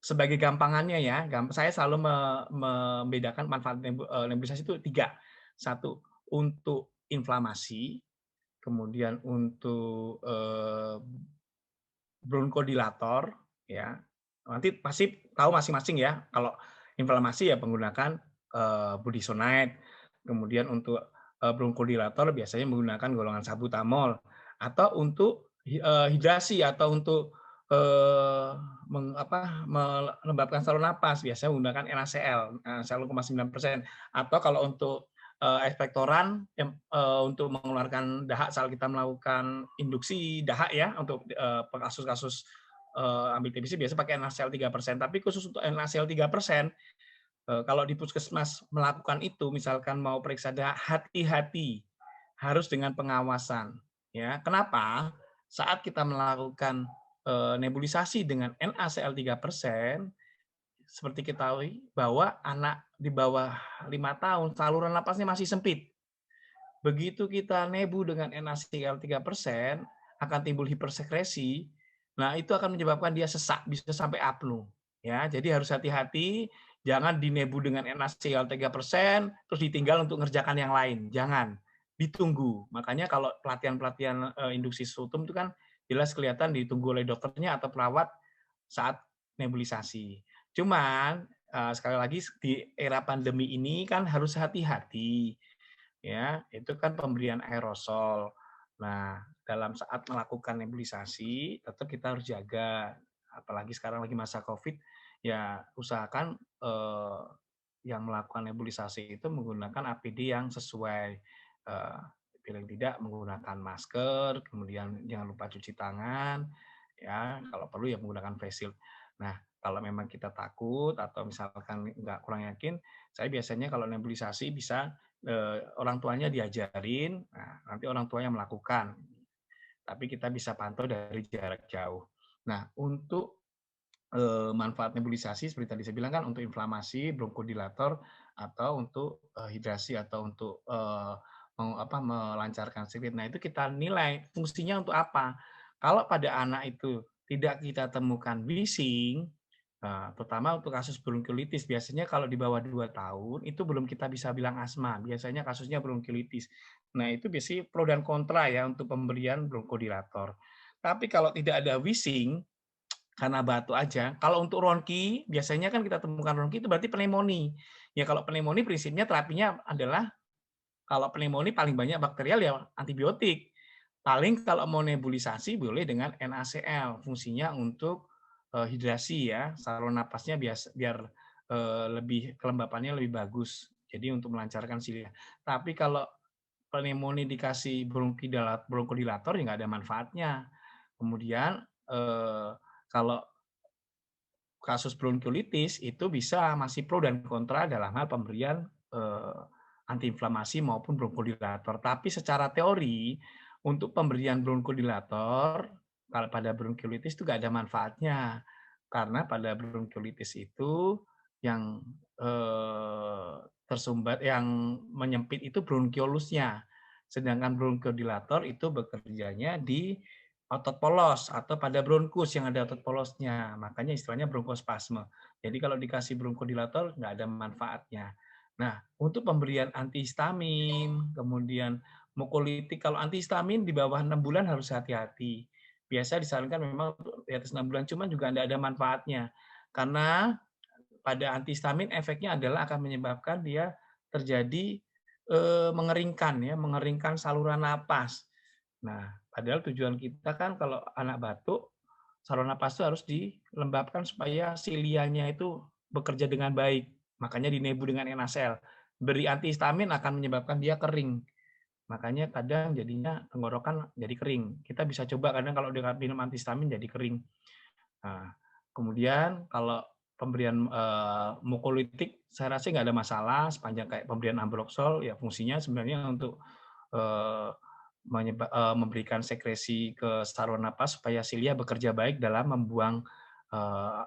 sebagai gampangannya ya, saya selalu membedakan manfaat nebulisasi itu 3. Satu, untuk inflamasi, kemudian untuk bronkodilator, ya. Nanti pasti tahu masing-masing ya. Kalau inflamasi ya menggunakan budesonide. Kemudian untuk bronkodilator biasanya menggunakan golongan salbutamol. Atau untuk hidrasi atau untuk melembabkan saluran napas biasanya menggunakan NaCl, 1,9%. Atau kalau untuk ekspektoran untuk mengeluarkan dahak saat kita melakukan induksi dahak ya untuk kasus-kasus ambil TBC biasa pakai NaCl 3%. Tapi khusus untuk NaCl 3%, kalau di puskesmas melakukan itu, misalkan mau periksa dahak, hati-hati, harus dengan pengawasan. Ya, kenapa? Saat kita melakukan nebulisasi dengan NaCl 3%, seperti kita ketahui bahwa anak di bawah 5 tahun saluran napasnya masih sempit. Begitu kita nebu dengan NaCl 3%, akan timbul hipersekresi. Nah, itu akan menyebabkan dia sesak, bisa sampai apnu. Ya, jadi harus hati-hati, jangan dinebu dengan NaCl 3%, terus ditinggal untuk mengerjakan yang lain. Jangan, ditunggu. Makanya kalau pelatihan-pelatihan induksi sputum itu kan jelas kelihatan ditunggu oleh dokternya atau perawat saat nebulisasi. Cuman sekali lagi di era pandemi ini kan harus hati-hati ya, itu kan pemberian aerosol. Nah, dalam saat melakukan nebulisasi tetap kita harus jaga, apalagi sekarang lagi masa Covid, ya usahakan yang melakukan nebulisasi itu menggunakan APD yang sesuai. Bila tidak menggunakan masker, kemudian jangan lupa cuci tangan, ya kalau perlu ya menggunakan face shield. Nah, Kalau memang kita takut atau misalkan nggak kurang yakin, saya biasanya kalau nebulisasi bisa orang tuanya diajarin, nah, nanti orang tuanya melakukan. Tapi kita bisa pantau dari jarak jauh. Nah, untuk manfaat nebulisasi seperti tadi saya bilang kan untuk inflamasi, bronkodilator, atau untuk hidrasi atau untuk melancarkan sirkuit. Nah, itu kita nilai fungsinya untuk apa. Kalau pada anak itu tidak kita temukan wheezing, terutama untuk kasus bronkiolitis, biasanya kalau di bawah 2 tahun itu belum kita bisa bilang asma, biasanya kasusnya bronkiolitis. Nah, itu biasanya pro dan kontra ya untuk pemberian bronkodilator. Tapi kalau tidak ada wheezing, karena batuk aja, kalau untuk ronki, biasanya kan kita temukan ronki itu berarti pneumonia. Ya kalau pneumonia prinsipnya terapinya adalah, kalau pneumonia paling banyak bakterial ya antibiotik. Paling kalau mau nebulisasi boleh dengan NaCl, fungsinya untuk hidrasi ya, saluran napasnya biar lebih kelembapannya lebih bagus. Jadi untuk melancarkan silia. Tapi kalau pneumonia dikasih bronkodilator ya nggak ada manfaatnya. Kemudian kalau kasus bronkiolitis itu bisa masih pro dan kontra dalam hal pemberian antiinflamasi maupun bronkodilator. Tapi secara teori untuk pemberian bronkodilator kalau pada bronkiolitis itu nggak ada manfaatnya, karena pada bronkiolitis itu yang tersumbat, yang menyempit itu bronchiolusnya, sedangkan bronkodilator itu bekerjanya di otot polos atau pada bronkus yang ada otot polosnya, makanya istilahnya bronkospasme. Jadi kalau dikasih bronkodilator nggak ada manfaatnya. Nah, untuk pemberian antihistamin, kemudian mukolitik, kalau antihistamin di bawah 6 bulan harus hati-hati. Biasa disarankan memang di atas 6 bulan, cuman juga nggak ada manfaatnya. Karena pada antihistamin efeknya adalah akan menyebabkan dia terjadi mengeringkan ya, mengeringkan saluran napas. Nah, padahal tujuan kita kan kalau anak batuk, saluran napas itu harus dilembabkan supaya silianya itu bekerja dengan baik. Makanya dinebu dengan NaCl. Beri antihistamin akan menyebabkan dia kering. Makanya kadang jadinya tenggorokan jadi kering. Kita bisa coba kadang kalau dengan minum antihistamin jadi kering. Nah, kemudian kalau pemberian mukolitik, saya rasa nggak ada masalah sepanjang kayak pemberian ambroxol, ya fungsinya sebenarnya untuk memberikan sekresi ke saluran napas supaya silia bekerja baik dalam membuang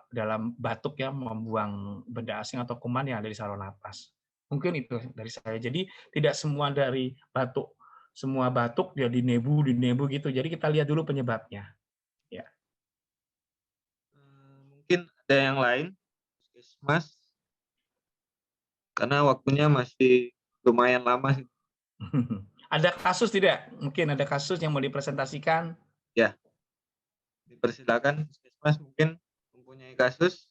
dalam batuk ya, membuang benda asing atau kuman yang ada di saluran napas. Mungkin itu dari saya. Jadi tidak semua dari batuk, semua batuk ya dinebu gitu. Jadi kita lihat dulu penyebabnya. Ya. Mungkin ada yang lain, Puskesmas, karena waktunya masih lumayan lama. Ada kasus tidak? Mungkin ada kasus yang mau dipresentasikan? Ya, dipersilakan Puskesmas mungkin mempunyai kasus.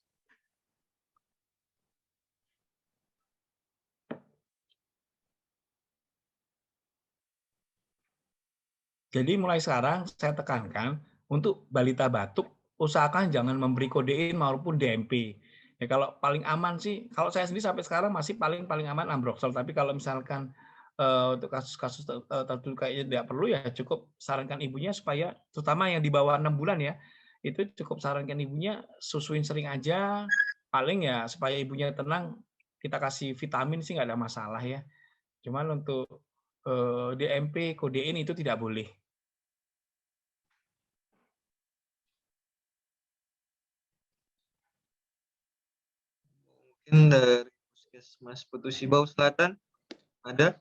Jadi mulai sekarang saya tekankan untuk balita batuk usahakan jangan memberi kodein maupun DMP. Ya kalau paling aman sih, kalau saya sendiri sampai sekarang masih paling aman ambroxol. Tapi kalau misalkan untuk kasus-kasus tertentu kayaknya tidak perlu, ya cukup sarankan ibunya supaya, terutama yang di bawah 6 bulan ya, itu cukup sarankan ibunya susuin sering aja. Paling ya supaya ibunya tenang, kita kasih vitamin sih nggak ada masalah ya. Cuman untuk DMP, kodein itu tidak boleh. Mungkin dari Puskesmas Putus Sibau Selatan ada.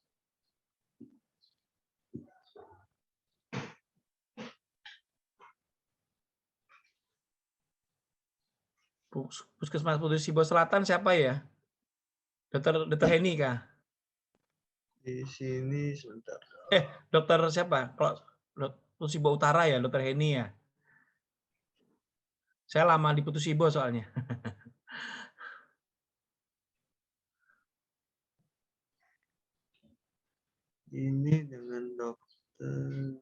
Puskesmas Putus Sibau Selatan siapa ya? Dokter Heni kah? Di sini sebentar. Dokter siapa? Kalau Putus Sibau Utara ya, Dokter Heni ya. Saya lama di Putus Sibau soalnya. Ini dengan dokter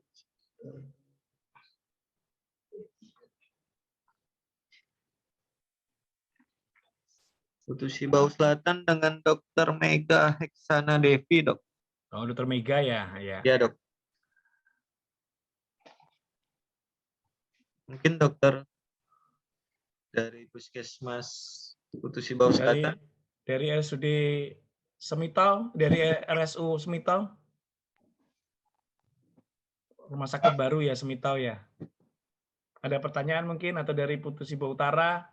Putus Sibau Selatan dengan Dokter Mega Heksana Devi, Dok. Oh, Dokter Mega ya, ya. Ya, Dok. Mungkin dokter dari Puskesmas Putus Sibau Selatan. Dari RSUD Semital, dari RSU Semital. Rumah sakit baru ya, Semital ya. Ada pertanyaan mungkin atau dari Putus Sibau Utara?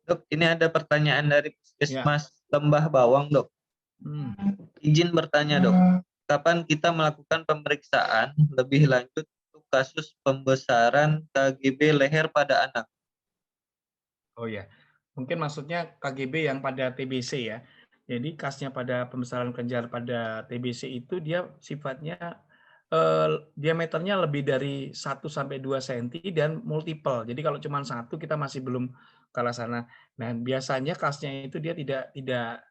Dok, ini ada pertanyaan dari Puskesmas Lembah Bawang, Dok. Izin bertanya, Dok. Kapan kita melakukan pemeriksaan lebih lanjut untuk kasus pembesaran KGB leher pada anak? Oh ya, mungkin maksudnya KGB yang pada TBC ya. Jadi kasnya pada pembesaran kelenjar pada TBC itu dia sifatnya diameternya lebih dari 1 sampai 2 cm dan multiple. Jadi kalau cuma satu kita masih belum ke arah sana. Nah, biasanya kasnya itu dia tidak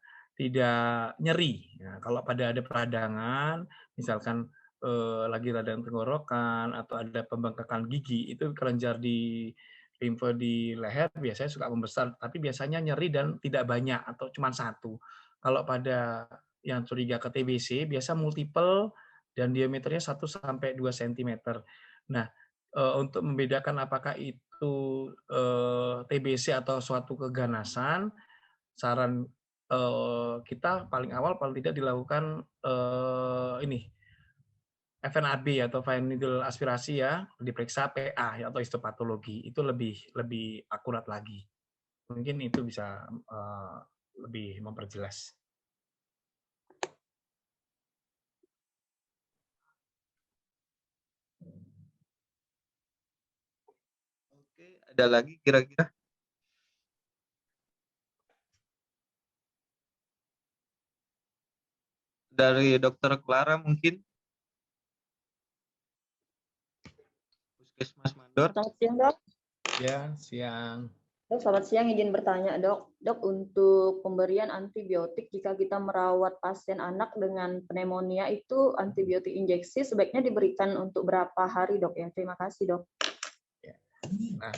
nyeri. Nah, kalau pada ada peradangan, misalkan lagi radang tenggorokan atau ada pembengkakan gigi, itu kelenjar di limfe di leher biasanya suka membesar, tapi biasanya nyeri dan tidak banyak atau cuma satu. Kalau pada yang curiga ke TBC, biasa multiple dan diameternya 1 sampai 2 cm. Nah, untuk membedakan apakah itu TBC atau suatu keganasan, saran kita paling awal paling tidak dilakukan ini FNAB atau fine needle aspirasi ya, diperiksa PA atau histopatologi, itu lebih akurat lagi. Mungkin itu bisa lebih memperjelas. Oke, ada lagi kira-kira? Dari Dokter Clara mungkin? Puskesmas Mandor. Selamat siang, Dok. Ya, siang. Dok, selamat siang. Izin bertanya, Dok. Dok, untuk pemberian antibiotik jika kita merawat pasien anak dengan pneumonia itu antibiotik injeksi sebaiknya diberikan untuk berapa hari, Dok? Ya, terima kasih, Dok. Nah,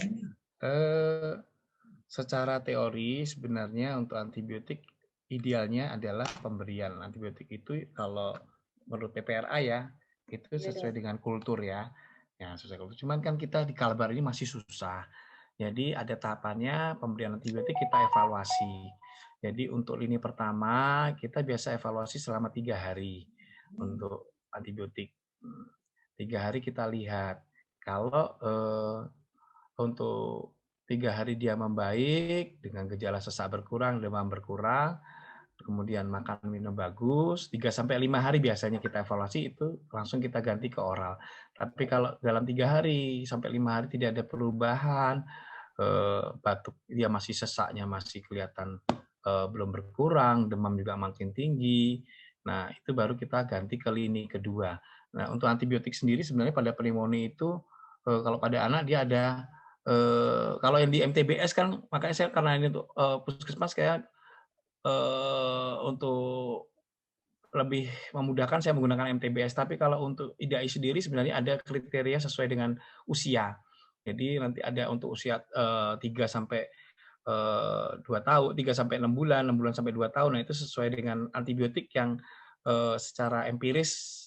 secara teori sebenarnya untuk antibiotik idealnya adalah pemberian antibiotik itu kalau menurut PPRA ya, itu sesuai dengan kultur ya. Ya, sesuai kultur. Cuman kan kita di Kalbar ini masih susah. Jadi ada tahapannya pemberian antibiotik kita evaluasi. Jadi untuk lini pertama kita biasa evaluasi selama 3 hari untuk antibiotik. 3 hari kita lihat kalau untuk 3 hari dia membaik dengan gejala sesak berkurang, demam berkurang, kemudian makan minum bagus, 3-5 hari biasanya kita evaluasi, itu langsung kita ganti ke oral. Tapi kalau dalam 3 hari sampai 5 hari tidak ada perubahan, batuk dia masih sesaknya masih kelihatan belum berkurang, demam juga makin tinggi, nah itu baru kita ganti ke lini kedua. Nah untuk antibiotik sendiri sebenarnya pada pneumonia itu kalau pada anak dia ada kalau yang di MTBS kan, makanya saya karena ini untuk puskesmas kayak untuk lebih memudahkan saya menggunakan MTBS. Tapi kalau untuk IDAI sendiri sebenarnya ada kriteria sesuai dengan usia. Jadi nanti ada untuk usia 3 sampai 2 tahun, 3 sampai 6 bulan, 6 bulan sampai 2 tahun. Nah itu sesuai dengan antibiotik yang secara empiris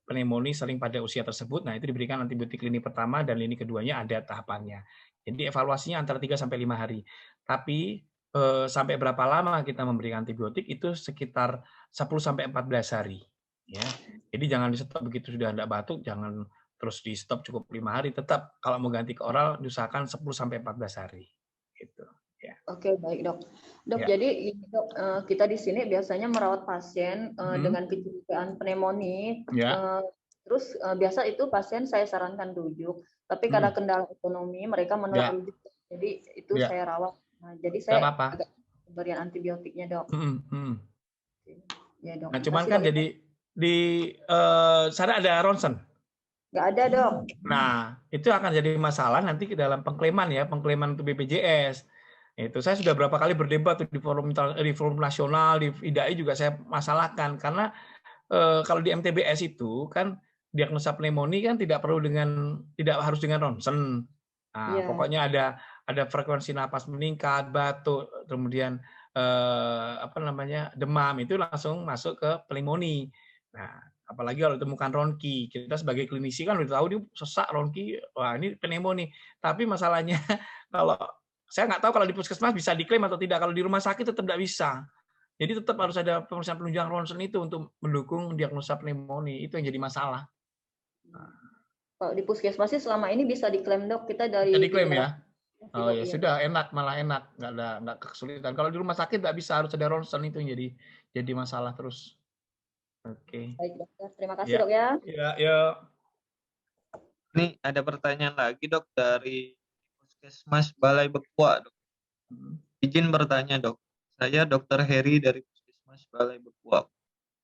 pneumonia sering pada usia tersebut, nah itu diberikan antibiotik lini pertama dan lini keduanya ada tahapannya. Jadi evaluasinya antara 3 sampai 5 hari. Tapi sampai berapa lama kita memberikan antibiotik itu sekitar 10 sampai 14 hari. Ya. Jadi jangan di-stop begitu sudah tidak batuk, jangan terus di-stop cukup 5 hari. Tetap kalau mau ganti ke oral diusahakan 10 sampai 14 hari. Gitu. Ya. Oke, baik, Dok. Dok, jadi Dok, kita di sini biasanya merawat pasien dengan kecurigaan pneumonia. Ya. Terus biasa itu pasien saya sarankan rujuk, tapi karena kendala ekonomi mereka menolak rujuk. Jadi itu saya rawat. Nah, jadi saya agak pemberian antibiotiknya, Dok. Ya, Dok. Nah, cuman kan jadi di sana ada ronsen. Nggak ada, Dok. Nah, itu akan jadi masalah nanti ke dalam pengklaiman ya, pengklaiman untuk BPJS. Itu saya sudah berapa kali berdebat di forum nasional, di IDAI juga saya masalahkan karena kalau di MTBS itu kan diagnosa pneumonia kan tidak harus dengan ronsen. Nah, pokoknya ada frekuensi napas meningkat, batuk, kemudian demam itu langsung masuk ke pneumonia. Nah, Apalagi kalau ditemukan ronki, kita sebagai klinisi kan udah tahu dia sesak ronki, wah ini pneumonia. Tapi masalahnya kalau saya nggak tahu kalau di puskesmas bisa diklaim atau tidak. Kalau di rumah sakit tetap tidak bisa. Jadi tetap harus ada pemeriksaan penunjang ronsen itu untuk mendukung diagnosa pneumonia. Itu yang jadi masalah. Kalau di puskesmas sih selama ini bisa diklaim dok, kita dari Bisa diklaim gejala ya? Oh ya iya. sudah, enak, malah enak, nggak kesulitan. Kalau di rumah sakit nggak bisa, harus ada ronsen, itu yang jadi masalah terus. Oke. Baik dokter, terima kasih Ya. dok ya. Ya. Ini ada pertanyaan lagi dok dari Puskesmas Balai Bekuak dok. Izin bertanya dok, saya Dr. Heri dari Puskesmas Balai Bekuak.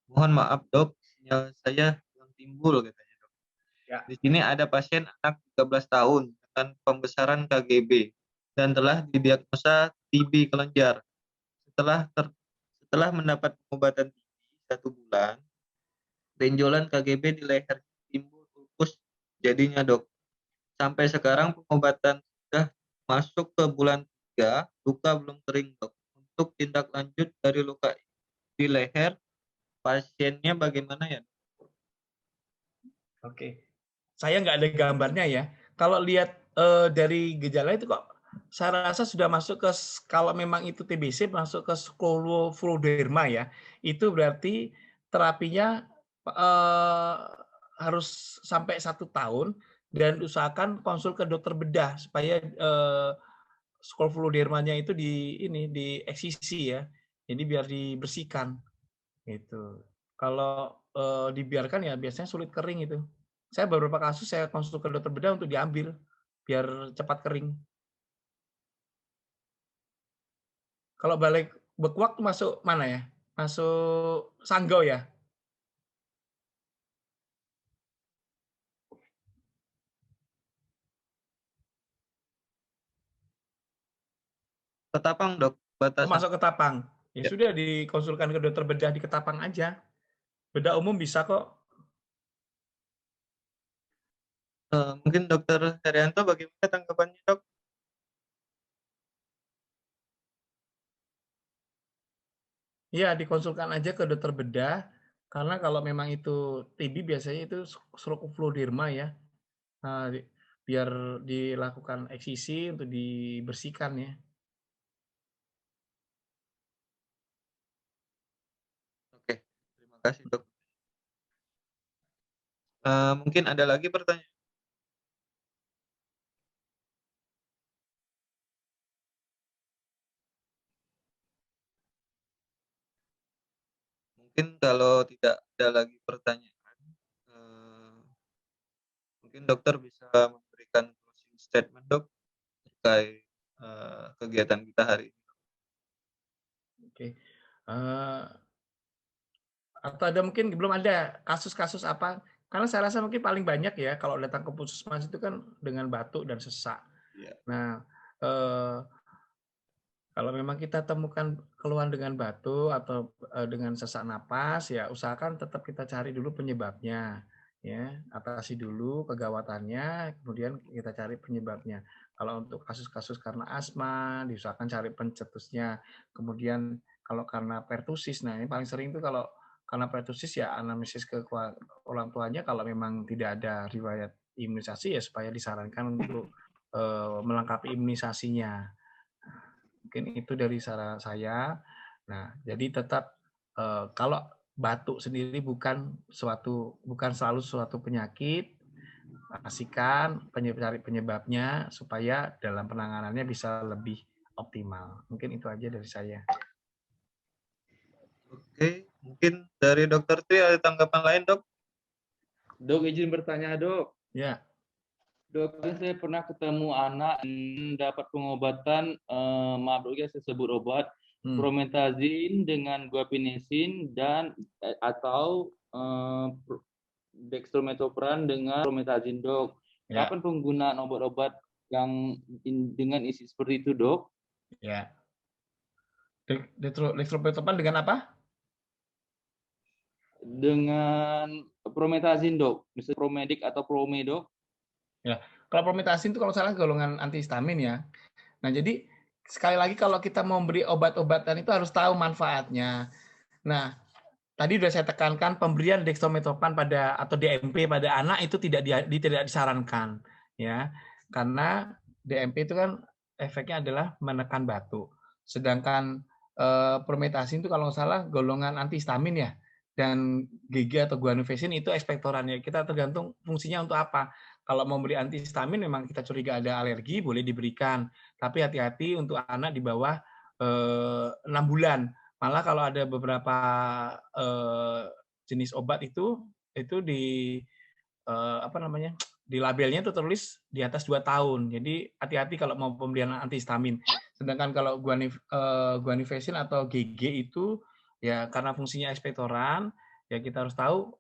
Mohon maaf dok, sinyal saya yang timbul katanya dok. Ya. Di sini ada pasien anak 13 tahun dengan pembesaran KGB dan telah didiagnosa TB kelenjar. Setelah mendapat pengobatan TB 1 bulan, benjolan KGB di leher timbul ulkus jadinya dok. Sampai sekarang pengobatan sudah masuk ke bulan 3, luka belum kering dok. Untuk tindak lanjut dari luka di leher, pasiennya bagaimana ya? Oke. Saya nggak ada gambarnya ya. Kalau lihat dari gejala itu kok saya rasa sudah masuk ke, kalau memang itu TBC masuk ke scleroderma ya. Itu berarti terapinya harus sampai 1 tahun dan usahakan konsul ke dokter bedah supaya sclerodermanya itu di eksisi ya. Jadi biar dibersihkan gitu. Kalau dibiarkan ya biasanya sulit kering itu. Saya beberapa kasus saya konsul ke dokter bedah untuk diambil biar cepat kering. Kalau balik bekuak masuk mana ya? Masuk Sanggau ya? Ketapang dok, batasan. Masuk Ketapang. Ya sudah, dikonsulkan ke dokter bedah di Ketapang aja. Bedah umum bisa kok. Mungkin dokter Herianto bagaimana tanggapannya dok? Iya, dikonsulkan aja ke dokter bedah, karena kalau memang itu TB biasanya itu scleroderma ya. Nah, biar dilakukan eksisi untuk dibersihkan ya. Oke, terima kasih dok. Mungkin ada lagi pertanyaan? Mungkin kalau tidak ada lagi pertanyaan, mungkin dokter bisa memberikan closing statement dok terkait kegiatan kita hari ini. Oke. Atau ada mungkin belum ada kasus-kasus apa? Karena saya rasa mungkin paling banyak ya kalau datang ke puskesmas itu kan dengan batuk dan sesak. Ya. Nah, kalau memang kita temukan keluhan dengan batuk atau dengan sesak napas, ya usahakan tetap kita cari dulu penyebabnya, ya atasi dulu kegawatannya, kemudian kita cari penyebabnya. Kalau untuk kasus-kasus karena asma, diusahakan cari pencetusnya. Kemudian kalau karena pertusis, nah ini paling sering itu kalau karena pertusis ya anamnesis ke orang tuanya, kalau memang tidak ada riwayat imunisasi ya supaya disarankan untuk melengkapi imunisasinya. Mungkin itu dari saran saya. Nah, jadi tetap kalau batuk sendiri bukan selalu suatu penyakit, pastikan cari penyebabnya supaya dalam penanganannya bisa lebih optimal. Mungkin itu aja dari saya. Oke, mungkin dari dokter Tri ada tanggapan lain dok? Dok, izin bertanya dok. Ya. Dok, saya pernah ketemu anak dapat pengobatan, maaf dok ya saya sebut obat, promethazine dengan guaifenesin dan atau dextromethorphan dengan promethazine dok. Ya. Kapan penggunaan obat-obat yang dengan isi seperti itu dok? Ya. Dextromethorphan dengan apa? Dengan promethazine dok, misalnya Promedic atau Prome dok. Ya, kalau promethazine itu kalau salah golongan antihistamin ya. Nah, jadi sekali lagi kalau kita mau beri obat-obatan itu harus tahu manfaatnya. Nah, tadi sudah saya tekankan pemberian dextromethorphan atau DMP pada anak itu tidak disarankan, ya, karena DMP itu kan efeknya adalah menekan batuk. Sedangkan promethazine itu kalau nggak salah golongan antihistamin ya, dan GG atau guanifacin itu ekspektoran ya. Kita tergantung fungsinya untuk apa. Kalau mau beri antihistamin memang kita curiga ada alergi boleh diberikan, tapi hati-hati untuk anak di bawah 6 bulan. Malah kalau ada beberapa jenis obat itu di apa namanya, di labelnya itu tertulis di atas 2 tahun. Jadi hati-hati kalau mau pemberian antihistamin. Sedangkan kalau guanifacin atau GG itu ya karena fungsinya ekspektoran, ya kita harus tahu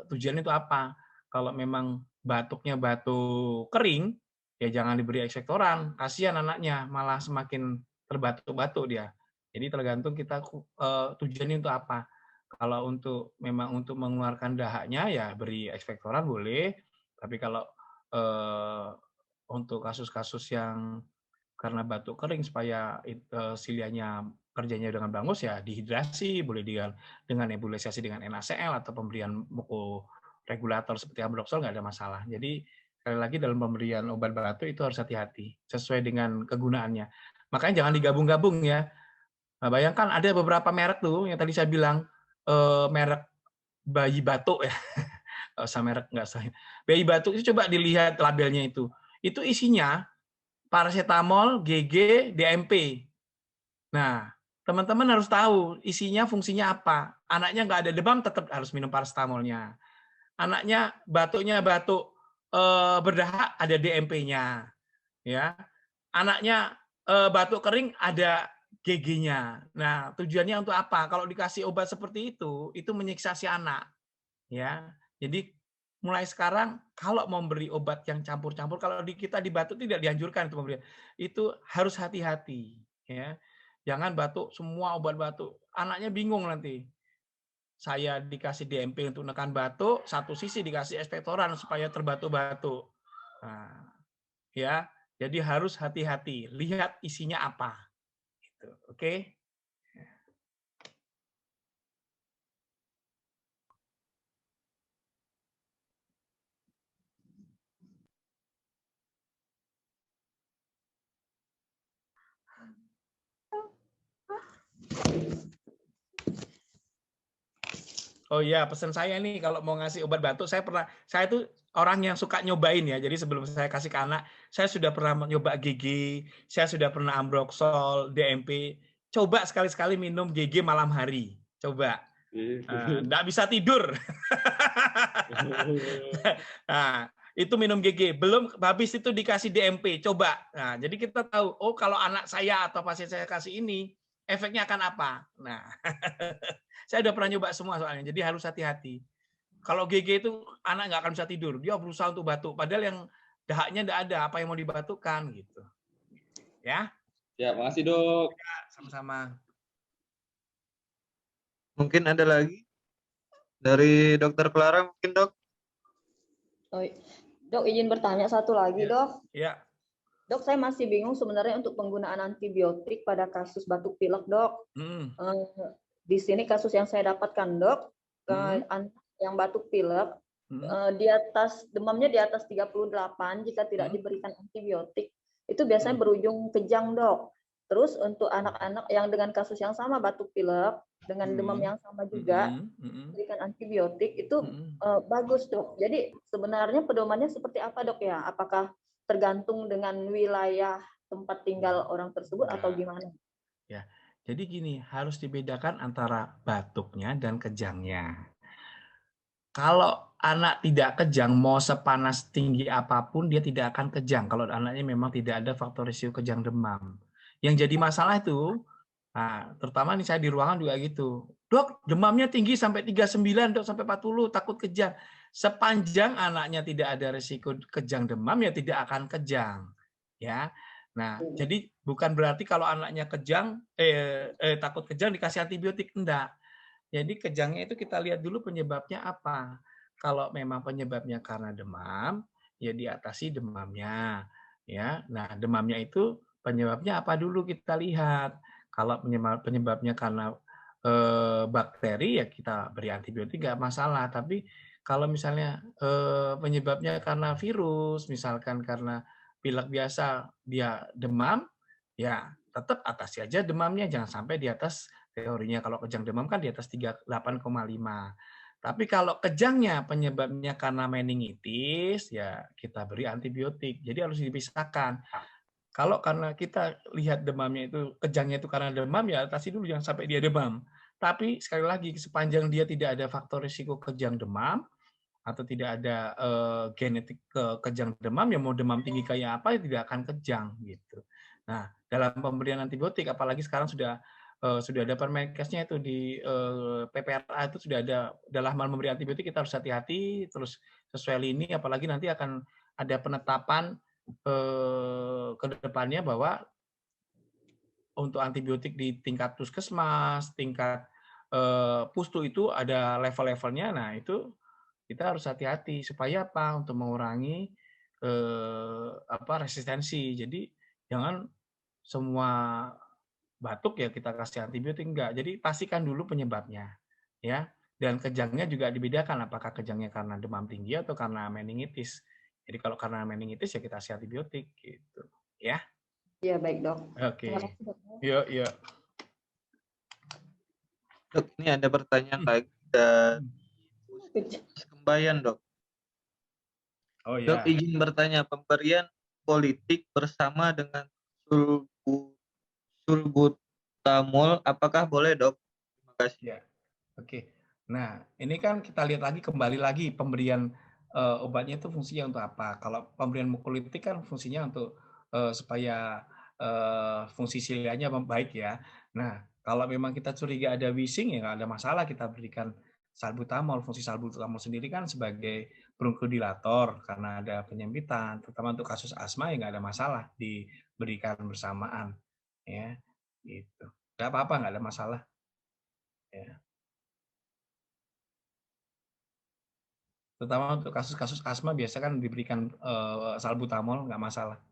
tujuannya itu apa. Kalau memang batuknya batuk kering, ya jangan diberi ekspektoran, kasihan anaknya malah semakin terbatuk-batuk dia. Jadi tergantung kita tujuannya untuk apa. Kalau memang untuk mengeluarkan dahaknya ya beri ekspektoran boleh, tapi kalau untuk kasus-kasus yang karena batuk kering supaya silianya kerjanya dengan bagus ya dehidrasi boleh dengan nebulisasi dengan NaCl atau pemberian mukoregulator seperti ambroxol nggak ada masalah. Jadi sekali lagi dalam pemberian obat batuk itu harus hati-hati sesuai dengan kegunaannya. Makanya jangan digabung-gabung ya. Nah, bayangkan ada beberapa merek tuh yang tadi saya bilang merek bayi batuk ya, nggak usah merek, nggak usah. Bayi batuk itu coba dilihat labelnya itu isinya paracetamol, GG, DMP. Nah, teman-teman harus tahu isinya fungsinya apa. Anaknya nggak ada demam tetap harus minum paracetamolnya. Anaknya batuknya batuk berdahak ada DMP-nya, ya. Anaknya batuk kering ada GG-nya. Nah, tujuannya untuk apa? Kalau dikasih obat seperti itu menyiksa si anak, ya. Jadi mulai sekarang kalau mau beri obat yang campur-campur, kalau kita di batuk tidak dianjurkan itu pemberian. Itu harus hati-hati, ya. Jangan batuk semua obat batuk. Anaknya bingung nanti. Saya dikasih DMP untuk menekan batuk, satu sisi dikasih ekspektoran supaya terbatuk-batuk. Nah, ya. Jadi harus hati-hati, lihat isinya apa. Gitu. Oke? Oh iya, pesan saya nih kalau mau ngasih obat batuk, saya tuh orang yang suka nyobain ya. Jadi sebelum saya kasih ke anak, saya sudah pernah nyoba GG, saya sudah pernah ambroxol, DMP. Coba sekali-sekali minum GG malam hari. Coba. Nggak bisa tidur. Nah, itu minum GG. Belum habis itu dikasih DMP. Coba. Nah, jadi kita tahu, oh kalau anak saya atau pasien saya kasih ini, efeknya akan apa. Nah, saya udah pernah nyoba semua soalnya, jadi harus hati-hati. Kalau GG itu anak nggak akan bisa tidur, dia berusaha untuk batuk, padahal yang dahaknya nggak ada, apa yang mau dibatukkan gitu. Ya? Ya, makasih dok. Ya, sama-sama. Mungkin ada lagi dari Dokter Clara mungkin dok? Oh, dok izin bertanya satu lagi dok. Ya. Dok, saya masih bingung sebenarnya untuk penggunaan antibiotik pada kasus batuk pilek dok. Di sini kasus yang saya dapatkan dok, anak yang batuk pilek, di atas demamnya di atas 38 jika tidak diberikan antibiotik, itu biasanya berujung kejang dok. Terus untuk anak-anak yang dengan kasus yang sama batuk pilek, dengan demam yang sama juga, berikan antibiotik itu bagus dok. Jadi sebenarnya pedomannya seperti apa dok ya? Apakah tergantung dengan wilayah tempat tinggal orang tersebut atau gimana? Ya, jadi gini, harus dibedakan antara batuknya dan kejangnya. Kalau anak tidak kejang, mau sepanas tinggi apapun, dia tidak akan kejang. Kalau anaknya memang tidak ada faktor risiko kejang demam. Yang jadi masalah itu, nah, terutama nih saya di ruangan juga gitu. Dok, demamnya tinggi sampai 39, dok, sampai 40, takut kejang. Sepanjang anaknya tidak ada risiko kejang demam, ya tidak akan kejang. Ya, nah, jadi bukan berarti kalau anaknya kejang, takut kejang dikasih antibiotik, enggak. Jadi kejangnya itu kita lihat dulu penyebabnya apa. Kalau memang penyebabnya karena demam, ya diatasi demamnya. Ya, nah demamnya itu penyebabnya apa dulu kita lihat. Kalau penyebabnya karena bakteri, ya kita beri antibiotik nggak masalah. Tapi kalau misalnya penyebabnya karena virus, misalkan karena pilek biasa dia demam, ya tetap atasi aja demamnya, jangan sampai di atas teorinya. Kalau kejang demam kan di atas 38,5. Tapi kalau kejangnya penyebabnya karena meningitis, ya kita beri antibiotik. Jadi harus dipisahkan. Kalau karena kita lihat demamnya itu, kejangnya itu karena demam, ya atasi dulu, jangan sampai dia demam. Tapi sekali lagi, sepanjang dia tidak ada faktor risiko kejang demam, atau tidak ada genetik kejang demam, ya mau demam tinggi kayak apa, ya tidak akan kejang gitu. Nah, dalam pemberian antibiotik, apalagi sekarang sudah ada Permenkesnya itu di PPRA itu sudah ada, dalam hal memberi antibiotik kita harus hati-hati, terus sesuai lini, apalagi nanti akan ada penetapan ke depannya bahwa untuk antibiotik di tingkat puskesmas, tingkat pustu itu ada level-levelnya. Nah, itu kita harus hati-hati supaya apa? Untuk mengurangi resistensi. Jadi jangan semua batuk ya kita kasih antibiotik, enggak. Jadi pastikan dulu penyebabnya, ya. Dan kejangnya juga dibedakan, apakah kejangnya karena demam tinggi atau karena meningitis. Jadi kalau karena meningitis ya kita kasih antibiotik gitu, ya. Ya, baik, Dok. Oke. Terima kasih, Dok. Yuk. Dok, ini ada pertanyaan lagi dari Kembayan, Dok. Oh Dok, ya. izin bertanya, pemberian politik bersama dengan sulbutamol apakah boleh, Dok? Terima kasih. Ya. Oke. Nah, ini kan kita lihat lagi, kembali lagi pemberian obatnya itu fungsinya untuk apa? Kalau pemberian mukolytik kan fungsinya untuk supaya fungsi silianya baik ya. Nah, kalau memang kita curiga ada wheezing, ya nggak ada masalah kita berikan salbutamol. Fungsi salbutamol sendiri kan sebagai bronchodilator karena ada penyempitan, terutama untuk kasus asma, ya nggak ada masalah diberikan bersamaan, ya. Gitu. Nggak apa-apa, nggak ada masalah. Ya. Terutama untuk kasus-kasus asma biasa kan diberikan salbutamol, nggak masalah.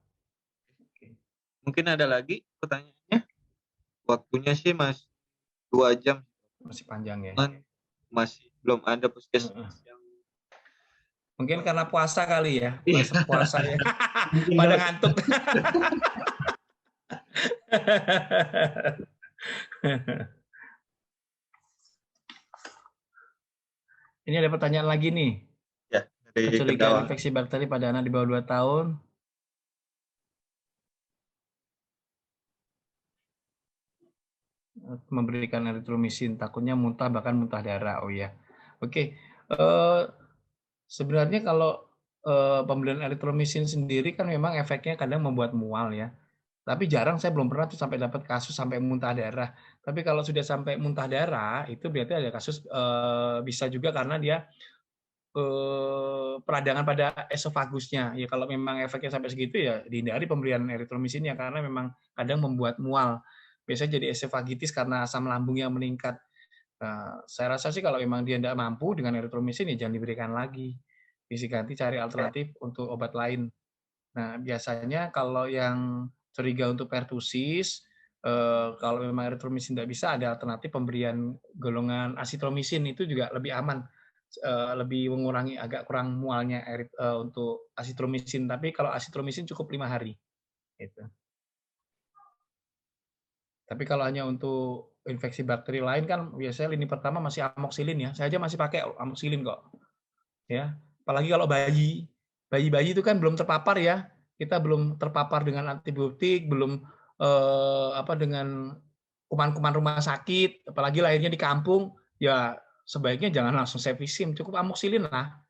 Oke. Mungkin ada lagi pertanyaannya? Waktunya sih masih 2 jam. Masih panjang ya. Masih belum ada puskesmas yang mungkin karena puasa kali ya, puasa ya. Mungkin Pada ngantuk. Ini ada pertanyaan lagi nih. Ya, dari Kecurigaan Kedawan. infeksi bakteri pada anak di bawah 2 tahun. Memberikan eritromisin, takutnya muntah, bahkan muntah darah. Oh ya. Oke. Sebenarnya kalau pemberian eritromisin sendiri kan memang efeknya kadang membuat mual ya. Tapi jarang, saya belum pernah tuh sampai dapat kasus sampai muntah darah. Tapi kalau sudah sampai muntah darah, itu berarti ada kasus bisa juga karena dia peradangan pada esofagusnya. Ya kalau memang efeknya sampai segitu, ya dihindari pemberian eritromisinnya karena memang kadang membuat mual. Biasanya jadi esofagitis karena asam lambung yang meningkat. Nah, saya rasa sih kalau memang dia tidak mampu dengan eritromisin, ya jangan diberikan lagi. Bisa ganti cari alternatif untuk obat lain. Nah, biasanya kalau yang curiga untuk pertusis, kalau memang eritromisin tidak bisa, ada alternatif pemberian golongan asitromisin, itu juga lebih aman, lebih mengurangi agak kurang mualnya untuk asitromisin. Tapi kalau asitromisin cukup 5 hari. Gitu. Tapi kalau hanya untuk infeksi bakteri lain kan biasanya lini pertama masih amoxicillin ya. Saya aja masih pakai amoxicillin kok. Ya, apalagi kalau bayi itu kan belum terpapar ya. Kita belum terpapar dengan antibiotik, belum dengan kuman-kuman rumah sakit, apalagi lahirnya di kampung, ya sebaiknya jangan langsung Cefixim, cukup amoxicillin lah.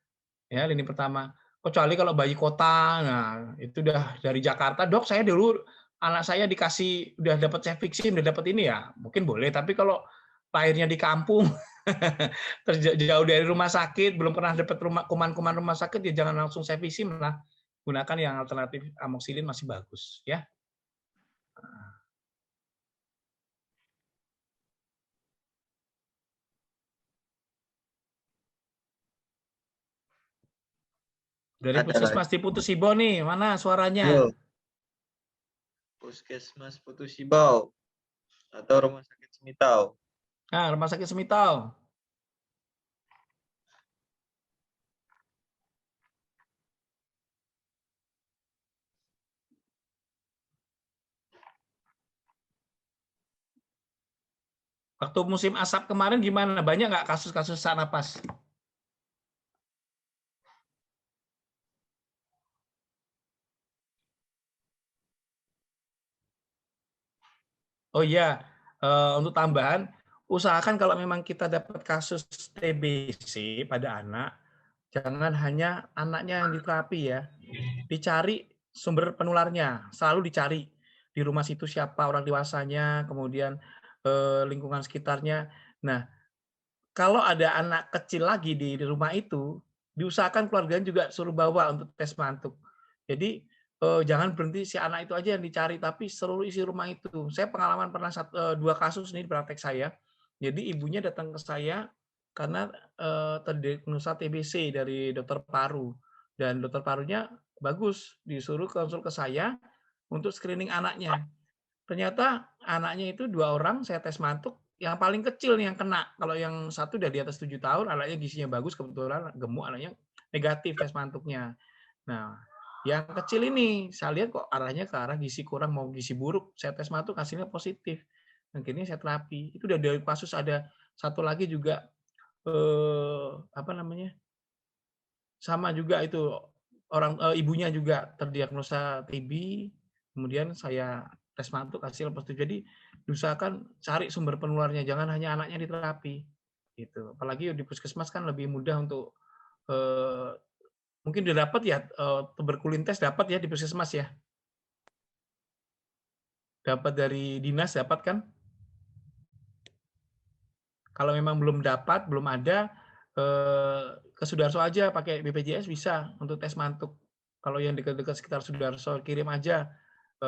Ya, lini pertama. Kecuali kalau bayi kota, nah itu udah dari Jakarta, "Dok, saya dulu anak saya dikasih udah dapat Cefixim, udah dapat ini," ya mungkin boleh. Tapi kalau lahirnya di kampung, jauh dari rumah sakit, belum pernah dapat kuman-kuman rumah sakit, ya jangan langsung Cefixim lah. Gunakan yang alternatif amoxicillin masih bagus, ya. Dari Puskesmas Putus Ibo nih, mana suaranya? Puskesmas Putus Ibau atau Rumah Sakit Semitau. Nah, Rumah Sakit Semitau. Waktu musim asap kemarin gimana? Banyak nggak kasus-kasus sesak napas? Oh iya, untuk tambahan, usahakan kalau memang kita dapat kasus TBC pada anak, jangan hanya anaknya yang diterapi ya, dicari sumber penularnya, selalu dicari di rumah situ siapa orang dewasanya, kemudian lingkungan sekitarnya. Nah, kalau ada anak kecil lagi di rumah itu, diusahakan keluarganya juga suruh bawa untuk tes mantuk. Jadi jangan berhenti si anak itu aja yang dicari, tapi seluruh isi rumah itu. Saya pengalaman pernah 2 kasus nih di praktek saya. Jadi ibunya datang ke saya karena terdiagnosa TBC dari dokter paru, dan dokter parunya bagus, disuruh konsul ke saya untuk screening anaknya. Ternyata anaknya itu 2 orang saya tes mantuk, yang paling kecil nih yang kena. Kalau yang satu udah di atas 7 tahun, anaknya gizinya bagus, kebetulan gemuk, anaknya negatif tes mantuknya. Nah, yang kecil ini saya lihat kok arahnya ke arah gizi kurang mau gizi buruk. Saya tes mantuk hasilnya positif. Akhirnya saya terapi. Itu udah dari kasus. Ada satu lagi juga apa namanya? Sama juga itu orang ibunya juga terdiagnosa TB, kemudian saya tes mantuk hasil positif. Jadi diusahakan cari sumber penularnya, jangan hanya anaknya diterapi. Gitu. Apalagi di puskesmas kan lebih mudah untuk mungkin udah dapat ya tuberkulintes dapat ya di puskesmas ya. Dapat dari dinas dapat kan? Kalau memang belum dapat, belum ada ke Sudarso aja pakai BPJS bisa untuk tes mantuk. Kalau yang dekat-dekat sekitar Sudarso kirim aja,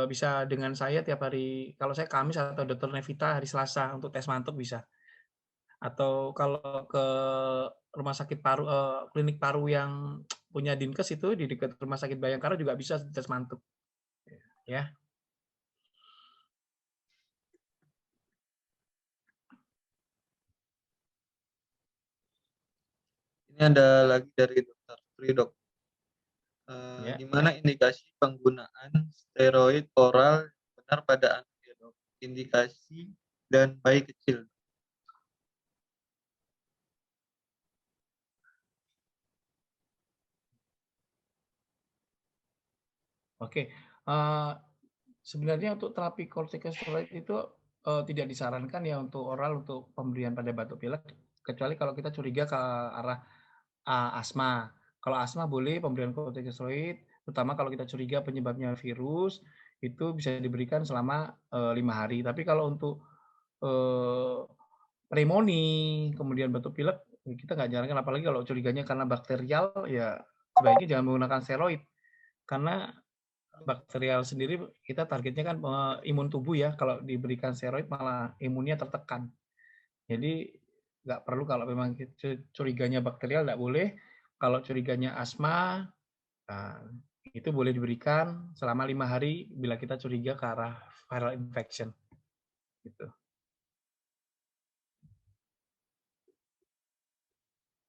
bisa dengan saya tiap hari. Kalau saya Kamis atau Dokter Nevita hari Selasa untuk tes mantuk bisa. Atau kalau ke rumah sakit paru, klinik paru yang punya Dinkes itu di dekat rumah sakit Bayangkara juga bisa tes mantuk. Ya. Ini ada lagi dari Dokter Fridok. Ya. Di mana indikasi penggunaan steroid oral benar pada anak ya, Dok? Indikasi dan bayi kecil. Oke. Sebenarnya untuk terapi kortikosteroid itu tidak disarankan ya untuk oral untuk pemberian pada batuk pilek, kecuali kalau kita curiga ke arah asma. Kalau asma boleh pemberian kortikosteroid, terutama kalau kita curiga penyebabnya virus, itu bisa diberikan selama 5 hari. Tapi kalau untuk pneumonia, kemudian batuk pilek, kita nggak jalankan, apalagi kalau curiganya karena bakterial, ya sebaiknya jangan menggunakan steroid. Karena bakterial sendiri kita targetnya kan imun tubuh ya, kalau diberikan steroid malah imunnya tertekan. Jadi nggak perlu. Kalau memang curiganya bakterial nggak boleh. Kalau curiganya asma, nah, itu boleh diberikan selama 5 hari bila kita curiga ke arah viral infection. Gitu.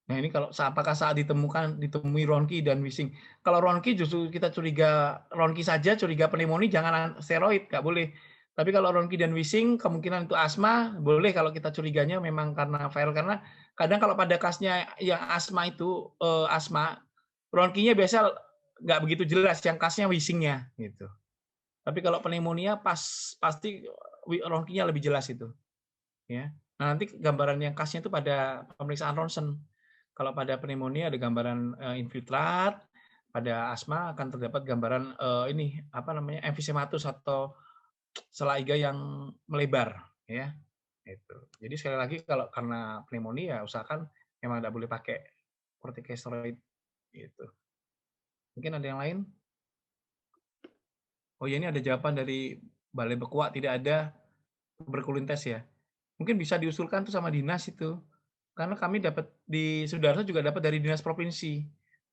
Nah ini kalau apakah saat ditemui Ronki dan Wishing. Kalau Ronki justru kita curiga Ronki saja, curiga pneumonia, jangan steroid, nggak boleh. Tapi kalau Ronki dan Wishing kemungkinan itu asma, boleh kalau kita curiganya memang karena viral. Karena kadang kalau pada kasnya yang asma itu asma, Ronkinya biasa nggak begitu jelas, yang kasnya Wishingnya gitu. Tapi kalau pneumonia pasti Ronkinya lebih jelas itu. Ya. Nah, nanti gambaran yang kasnya itu pada pemeriksaan ronsen. Kalau pada pneumonia ada gambaran infiltrat, pada asma akan terdapat gambaran ini apa namanya emfisematus atau sela iga yang melebar, ya. Itu. Jadi sekali lagi kalau karena pneumonia usahakan memang tidak boleh pakai kortikosteroid gitu. Mungkin ada yang lain? Oh ya, ini ada jawaban dari Balai Bekuak, tidak ada tuberkulintes ya. Mungkin bisa diusulkan tuh sama dinas itu. Karena kami dapat di Sudarso juga dapat dari dinas provinsi.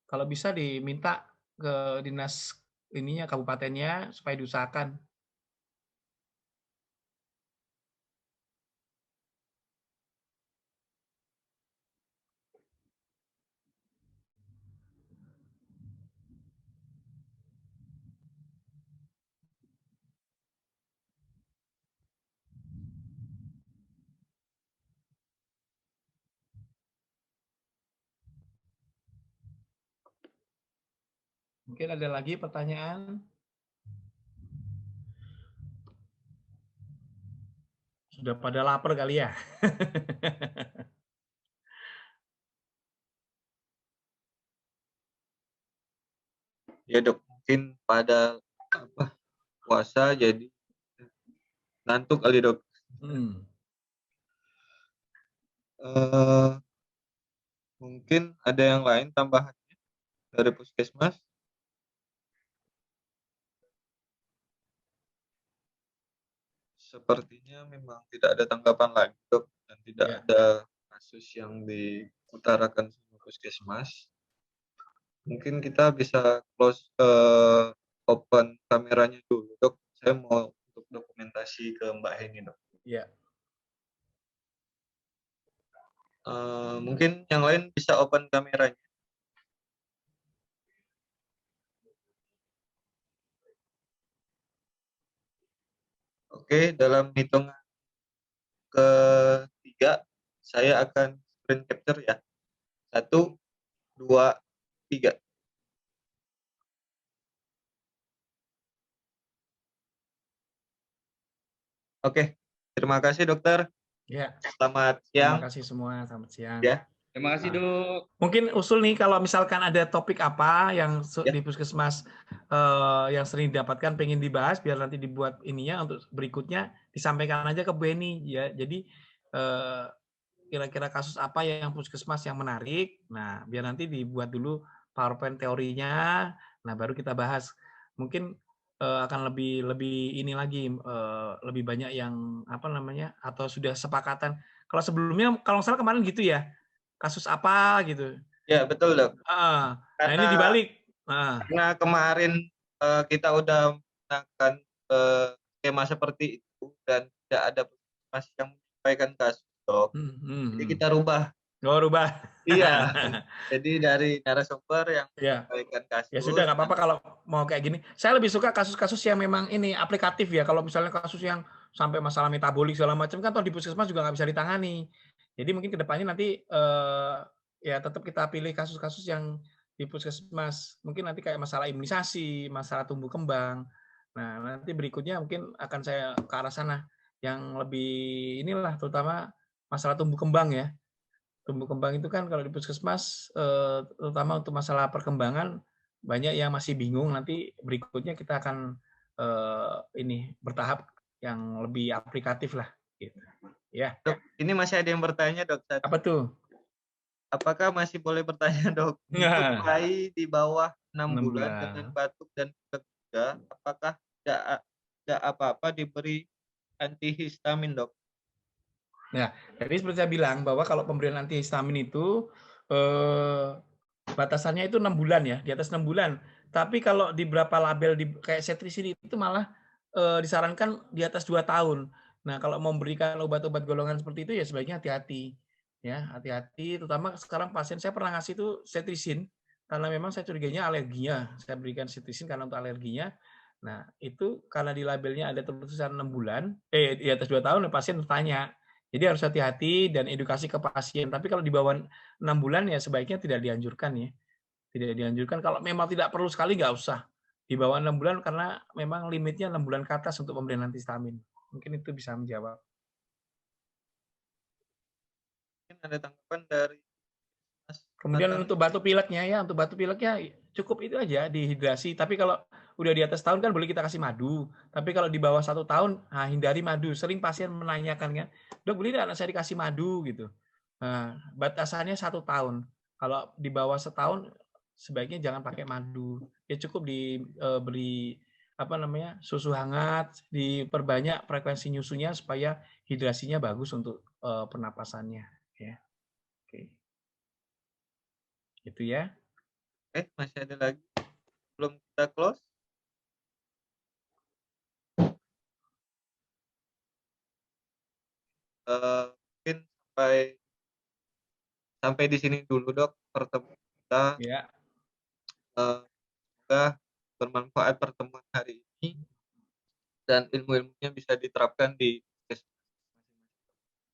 Kalau bisa diminta ke dinas ininya kabupatennya supaya diusahakan. Mungkin ada lagi pertanyaan? Sudah pada lapar kali ya? Ya dok, mungkin pada puasa jadi ngantuk kali dok. Eh, mungkin ada yang lain tambahannya dari puskesmas? Sepertinya memang tidak ada tanggapan lagi dok, dan tidak Ya. ada kasus yang diutarakan sama puskesmas. Mungkin kita bisa close open kameranya dulu dok. Saya mau untuk dokumentasi ke Mbak Heni dok. Ya. Mungkin yang lain bisa open kameranya. Oke, dalam hitungan ketiga saya akan screen capture ya. 1, 2, 3. Oke, terima kasih dokter. Ya. Selamat Terima siang. kasih semua. Selamat siang. Ya. Terima kasih Dok. Mungkin usul nih kalau misalkan ada topik apa yang Ya. di puskesmas yang sering didapatkan pengen dibahas biar nanti dibuat ininya untuk berikutnya disampaikan aja ke Bu Eni ya. Jadi kira-kira kasus apa yang puskesmas yang menarik. Nah, biar nanti dibuat dulu PowerPoint teorinya. Nah, baru kita bahas. Mungkin akan lebih ini lagi lebih banyak yang apa namanya atau sudah sepakatan. Kalau sebelumnya kalau nggak salah kemarin gitu ya. Kasus apa gitu. Ya, betul dok. Nah, ini dibalik. Karena kemarin kita udah menggunakan skema seperti itu dan tidak ada puskesmas yang menyampaikan kasus dok. Jadi kita rubah. Oh, rubah. Iya. Jadi dari narasumber yang Ya. menyampaikan kasus. Ya sudah, nggak apa-apa kalau mau kayak gini. Saya lebih suka kasus-kasus yang memang ini aplikatif ya. Kalau misalnya kasus yang sampai masalah metabolik segala macam kan toh di puskesmas juga nggak bisa ditangani. Jadi mungkin kedepannya nanti ya tetap kita pilih kasus-kasus yang di puskesmas. Mungkin nanti kayak masalah imunisasi, masalah tumbuh kembang. Nah, nanti berikutnya mungkin akan saya ke arah sana yang lebih inilah terutama masalah tumbuh kembang ya. Tumbuh kembang itu kan kalau di puskesmas terutama untuk masalah perkembangan banyak yang masih bingung. Nanti berikutnya kita akan ini bertahap yang lebih aplikatif lah gitu. Ya. Dok, ini masih ada yang bertanya dok. Apa tuh? Apakah masih boleh bertanya dok? Untuk bayi di bawah 6 bulan dengan batuk dan pilek juga, apakah tidak apa-apa diberi antihistamin dok? Ya, jadi seperti saya bilang bahwa kalau pemberian antihistamin itu batasannya itu 6 bulan ya, di atas 6 bulan. Tapi kalau di beberapa label kayak setrisin itu malah disarankan di atas 2 tahun. Nah, kalau mau memberikan obat-obat golongan seperti itu ya sebaiknya hati-hati. Ya, hati-hati terutama sekarang pasien saya pernah ngasih itu setrisin karena memang saya curiganya alerginya. Saya berikan setrisin karena untuk alerginya. Nah, itu karena di labelnya ada tulisan 6 bulan, di atas 2 tahun pasien bertanya. Jadi harus hati-hati dan edukasi ke pasien. Tapi kalau di bawah 6 bulan ya sebaiknya tidak dianjurkan ya. Tidak dianjurkan. Kalau memang tidak perlu sekali nggak usah. Di bawah 6 bulan karena memang limitnya 6 bulan ke atas untuk pemberian antihistamin. Mungkin itu bisa menjawab. Mungkin ada tanggapan dari Mas. Kemudian untuk batuk pileknya cukup itu aja dehidrasi. Tapi kalau udah di atas tahun kan boleh kita kasih madu. Tapi kalau di bawah 1 tahun, hindari madu. Sering pasien menanyakan kan, dok boleh nggak anak saya dikasih madu gitu. Nah, batasannya 1 tahun. Kalau di bawah setahun sebaiknya jangan pakai madu. Ya cukup diberi susu hangat, diperbanyak frekuensi nyusunya supaya hidrasinya bagus untuk pernapasannya. Ya, oke. Itu ya. Masih ada lagi? Belum kita close? Mungkin sampai di sini dulu dok pertemuan kita. Ya. Semoga bermanfaat pertemuan hari ini dan ilmu-ilmunya bisa diterapkan di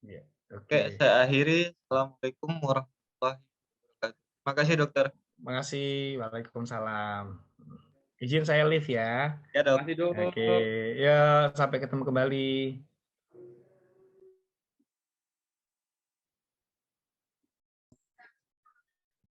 Ya. Oke, saya akhiri. Assalamualaikum warahmatullahi wabarakatuh. Terima kasih dokter. Terima kasih. Waalaikumsalam. Izin saya live ya. Ya, Dok. Terima kasih, Dok. Oke, ya sampai ketemu kembali.